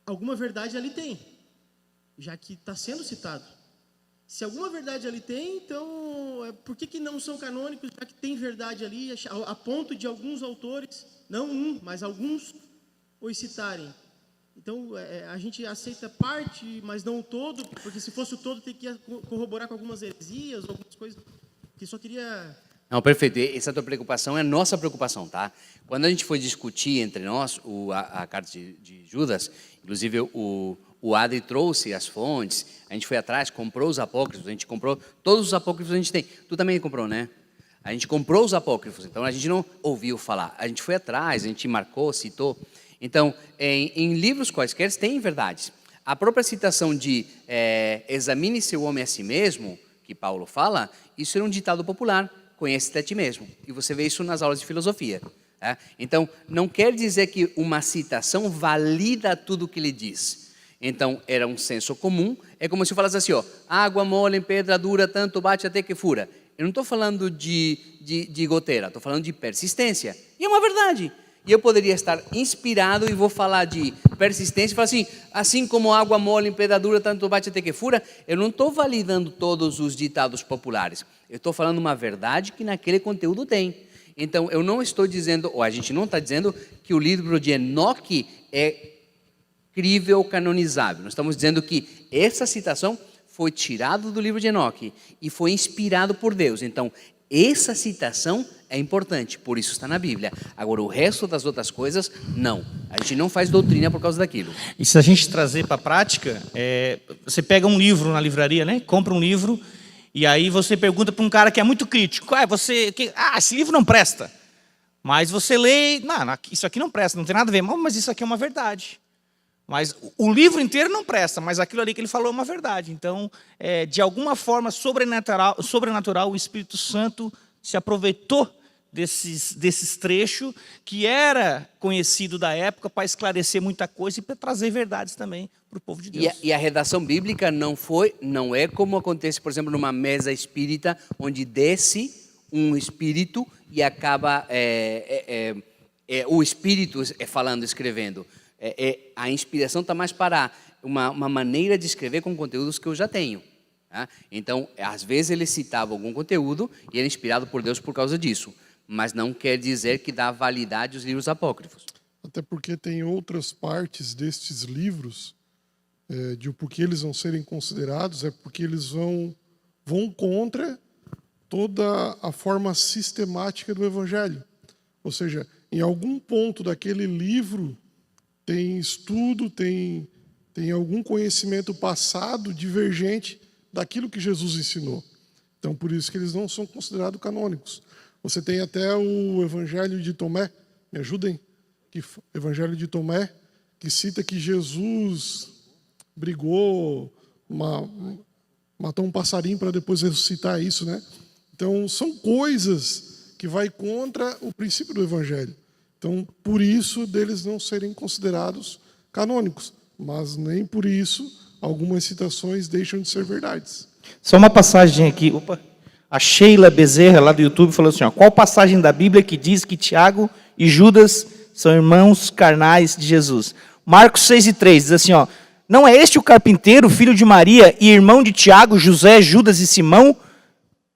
alguma verdade ali tem, já que está sendo citado. Se alguma verdade ali tem, então, por que não são canônicos, já que tem verdade ali, a ponto de alguns autores, não um, mas alguns, os citarem? Então, a gente aceita parte, mas não o todo, porque se fosse o todo, teria que corroborar com algumas heresias, algumas coisas, que só queria... Não, perfeito. Essa tua preocupação é a nossa preocupação, tá? Quando a gente foi discutir entre nós a carta de Judas, inclusive o Adri trouxe as fontes, a gente foi atrás, comprou os apócrifos, a gente comprou, todos os apócrifos a gente tem. Tu também comprou, né? A gente comprou os apócrifos, então a gente não ouviu falar. A gente foi atrás, a gente marcou, citou. Então, em livros quaisquer tem verdades. A própria citação de examine seu homem a si mesmo, que Paulo fala, isso era um ditado popular, conhece-te a ti mesmo. E você vê isso nas aulas de filosofia. Tá? Então, não quer dizer que uma citação valida tudo o que ele diz. Então, era um senso comum. É como se eu falasse assim, ó, água mole em pedra dura, tanto bate até que fura. Eu não estou falando de goteira, estou falando de persistência. E é uma verdade. E eu poderia estar inspirado e vou falar de persistência e falar assim como água mole em pedra dura, tanto bate até que fura. Eu não estou validando todos os ditados populares. Eu estou falando uma verdade que naquele conteúdo tem. Então, eu não estou dizendo, ou a gente não está dizendo que o livro de Enoque é crível, canonizável. Nós estamos dizendo que essa citação foi tirada do livro de Enoque e foi inspirado por Deus. Então, essa citação é importante, por isso está na Bíblia. Agora, o resto das outras coisas, não. A gente não faz doutrina por causa daquilo. E se a gente trazer para a prática, você pega um livro na livraria, né? Compra um livro, e aí você pergunta para um cara que é muito crítico, esse livro não presta. Mas você lê, não, isso aqui não presta, não tem nada a ver, mas isso aqui é uma verdade. Mas o livro inteiro não presta, mas aquilo ali que ele falou é uma verdade. Então, de alguma forma sobrenatural, o Espírito Santo se aproveitou desses trechos que era conhecido da época para esclarecer muita coisa e para trazer verdades também para o povo de Deus. E a redação bíblica não é como acontece, por exemplo, numa mesa espírita, onde desce um espírito e acaba o espírito falando, escrevendo. A inspiração está mais para uma maneira de escrever com conteúdos que eu já tenho. Tá? Então, às vezes ele citava algum conteúdo e era inspirado por Deus por causa disso. Mas não quer dizer que dá validade aos livros apócrifos. Até porque tem outras partes destes livros, de por que eles vão serem considerados, é porque eles vão contra toda a forma sistemática do Evangelho. Ou seja, em algum ponto daquele livro tem estudo, tem algum conhecimento passado divergente daquilo que Jesus ensinou. Então, por isso que eles não são considerados canônicos. Você tem até o Evangelho de Tomé, me ajudem? Evangelho de Tomé, que cita que Jesus brigou, matou um passarinho para depois ressuscitar isso, né? Então, são coisas que vai contra o princípio do Evangelho. Então, por isso, deles não serem considerados canônicos. Mas nem por isso, algumas citações deixam de ser verdades. Só uma passagem aqui. Opa. A Sheila Bezerra, lá do YouTube, falou assim, ó, qual passagem da Bíblia que diz que Tiago e Judas são irmãos carnais de Jesus? Marcos 6:3 diz assim, ó, não é este o carpinteiro, filho de Maria e irmão de Tiago, José, Judas e Simão?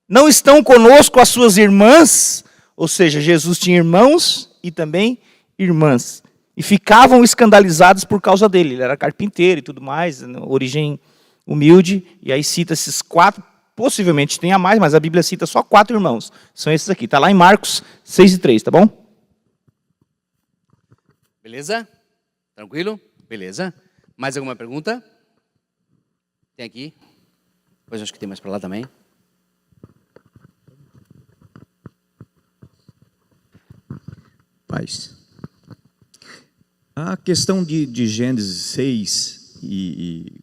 Não estão conosco as suas irmãs? Ou seja, Jesus tinha irmãos e também irmãs. E ficavam escandalizados por causa dele. Ele era carpinteiro e tudo mais, origem humilde. E aí cita esses 4, possivelmente tenha mais, mas a Bíblia cita só 4 irmãos. São esses aqui. Está lá em Marcos 6:3, tá bom? Beleza? Tranquilo? Beleza. Mais alguma pergunta? Tem aqui. Depois acho que tem mais para lá também. Paz. A questão de Gênesis 6, e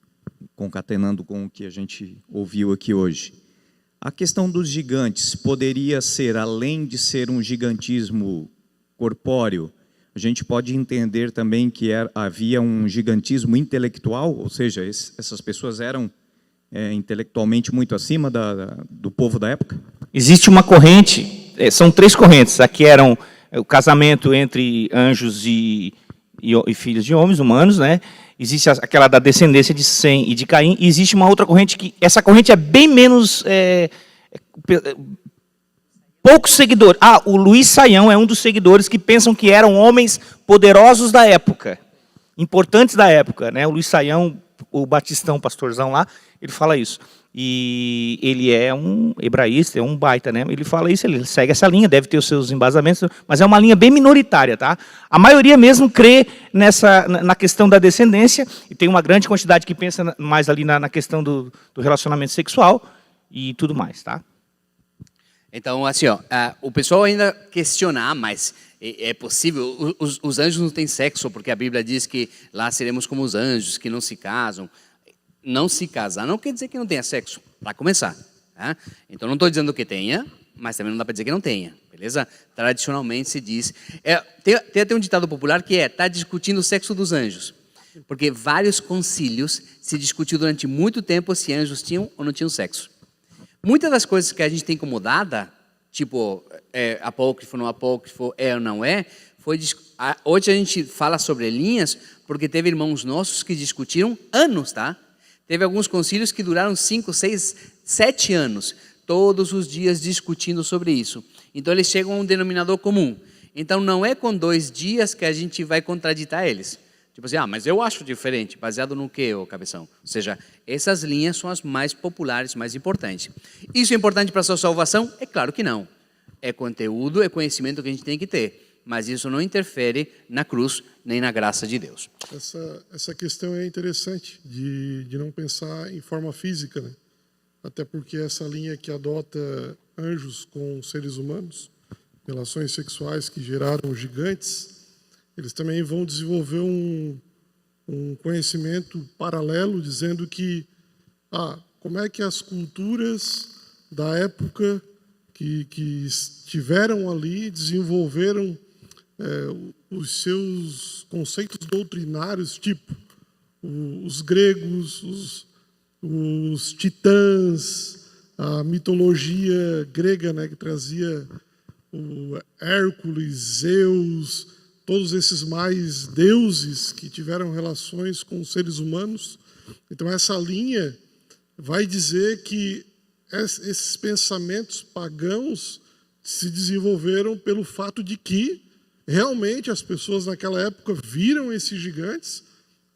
concatenando com o que a gente ouviu aqui hoje, a questão dos gigantes poderia ser, além de ser um gigantismo corpóreo, a gente pode entender também que havia um gigantismo intelectual, ou seja, essas pessoas eram intelectualmente muito acima do povo da época? Existe uma corrente, são 3 correntes. Aqui eram o casamento entre anjos e filhos de homens, humanos, né? Existe aquela da descendência de Sem e de Caim, e existe uma outra corrente que, essa corrente é bem menos, poucos seguidores. O Luiz Saião é um dos seguidores que pensam que eram homens poderosos da época, importantes da época, né? O Luiz Saião, o Batistão, pastorzão lá, ele fala isso. E ele é um hebraísta, é um baita, né? Ele fala isso, ele segue essa linha, deve ter os seus embasamentos, mas é uma linha bem minoritária, tá? A maioria mesmo crê na questão da descendência, e tem uma grande quantidade que pensa mais ali na questão do relacionamento sexual e tudo mais, tá? Então, assim, ó, o pessoal ainda questiona, mas é possível, os anjos não têm sexo, porque a Bíblia diz que lá seremos como os anjos, que não se casam. Não se casar não quer dizer que não tenha sexo, para começar. Tá? Então, não estou dizendo que tenha, mas também não dá para dizer que não tenha, beleza? Tradicionalmente se diz... tem até um ditado popular que está discutindo o sexo dos anjos, porque vários concílios se discutiu durante muito tempo se anjos tinham ou não tinham sexo. Muitas das coisas que a gente tem como dada, tipo apócrifo, não apócrifo, ou não hoje a gente fala sobre linhas, porque teve irmãos nossos que discutiram anos, tá? Teve alguns concílios que duraram 5, 6, 7 anos, todos os dias discutindo sobre isso. Então, eles chegam a um denominador comum. Então, não é com 2 dias que a gente vai contraditar eles. Tipo assim, mas eu acho diferente. Baseado no quê, ô cabeção? Ou seja, essas linhas são as mais populares, mais importantes. Isso é importante para a sua salvação? É claro que não. É conteúdo, é conhecimento que a gente tem que ter. Mas isso não interfere na cruz, nem na graça de Deus. Essa questão é interessante, de não pensar em forma física, né? Até porque essa linha que adota anjos com seres humanos, relações sexuais que geraram gigantes, eles também vão desenvolver um conhecimento paralelo, dizendo que como é que as culturas da época que estiveram ali, desenvolveram os seus conceitos doutrinários, tipo os gregos, os titãs, a mitologia grega, né, que trazia o Hércules, Zeus, todos esses mais deuses que tiveram relações com os seres humanos. Então essa linha vai dizer que esses pensamentos pagãos se desenvolveram pelo fato de que realmente as pessoas naquela época viram esses gigantes,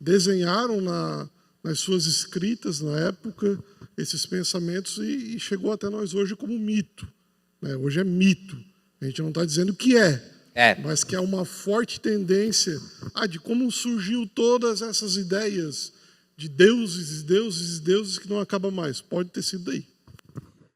desenharam nas suas escritas na época esses pensamentos e chegou até nós hoje como mito, né? Hoje é mito. A gente não está dizendo que mas que há uma forte tendência de como surgiu todas essas ideias de deuses que não acaba mais. Pode ter sido daí.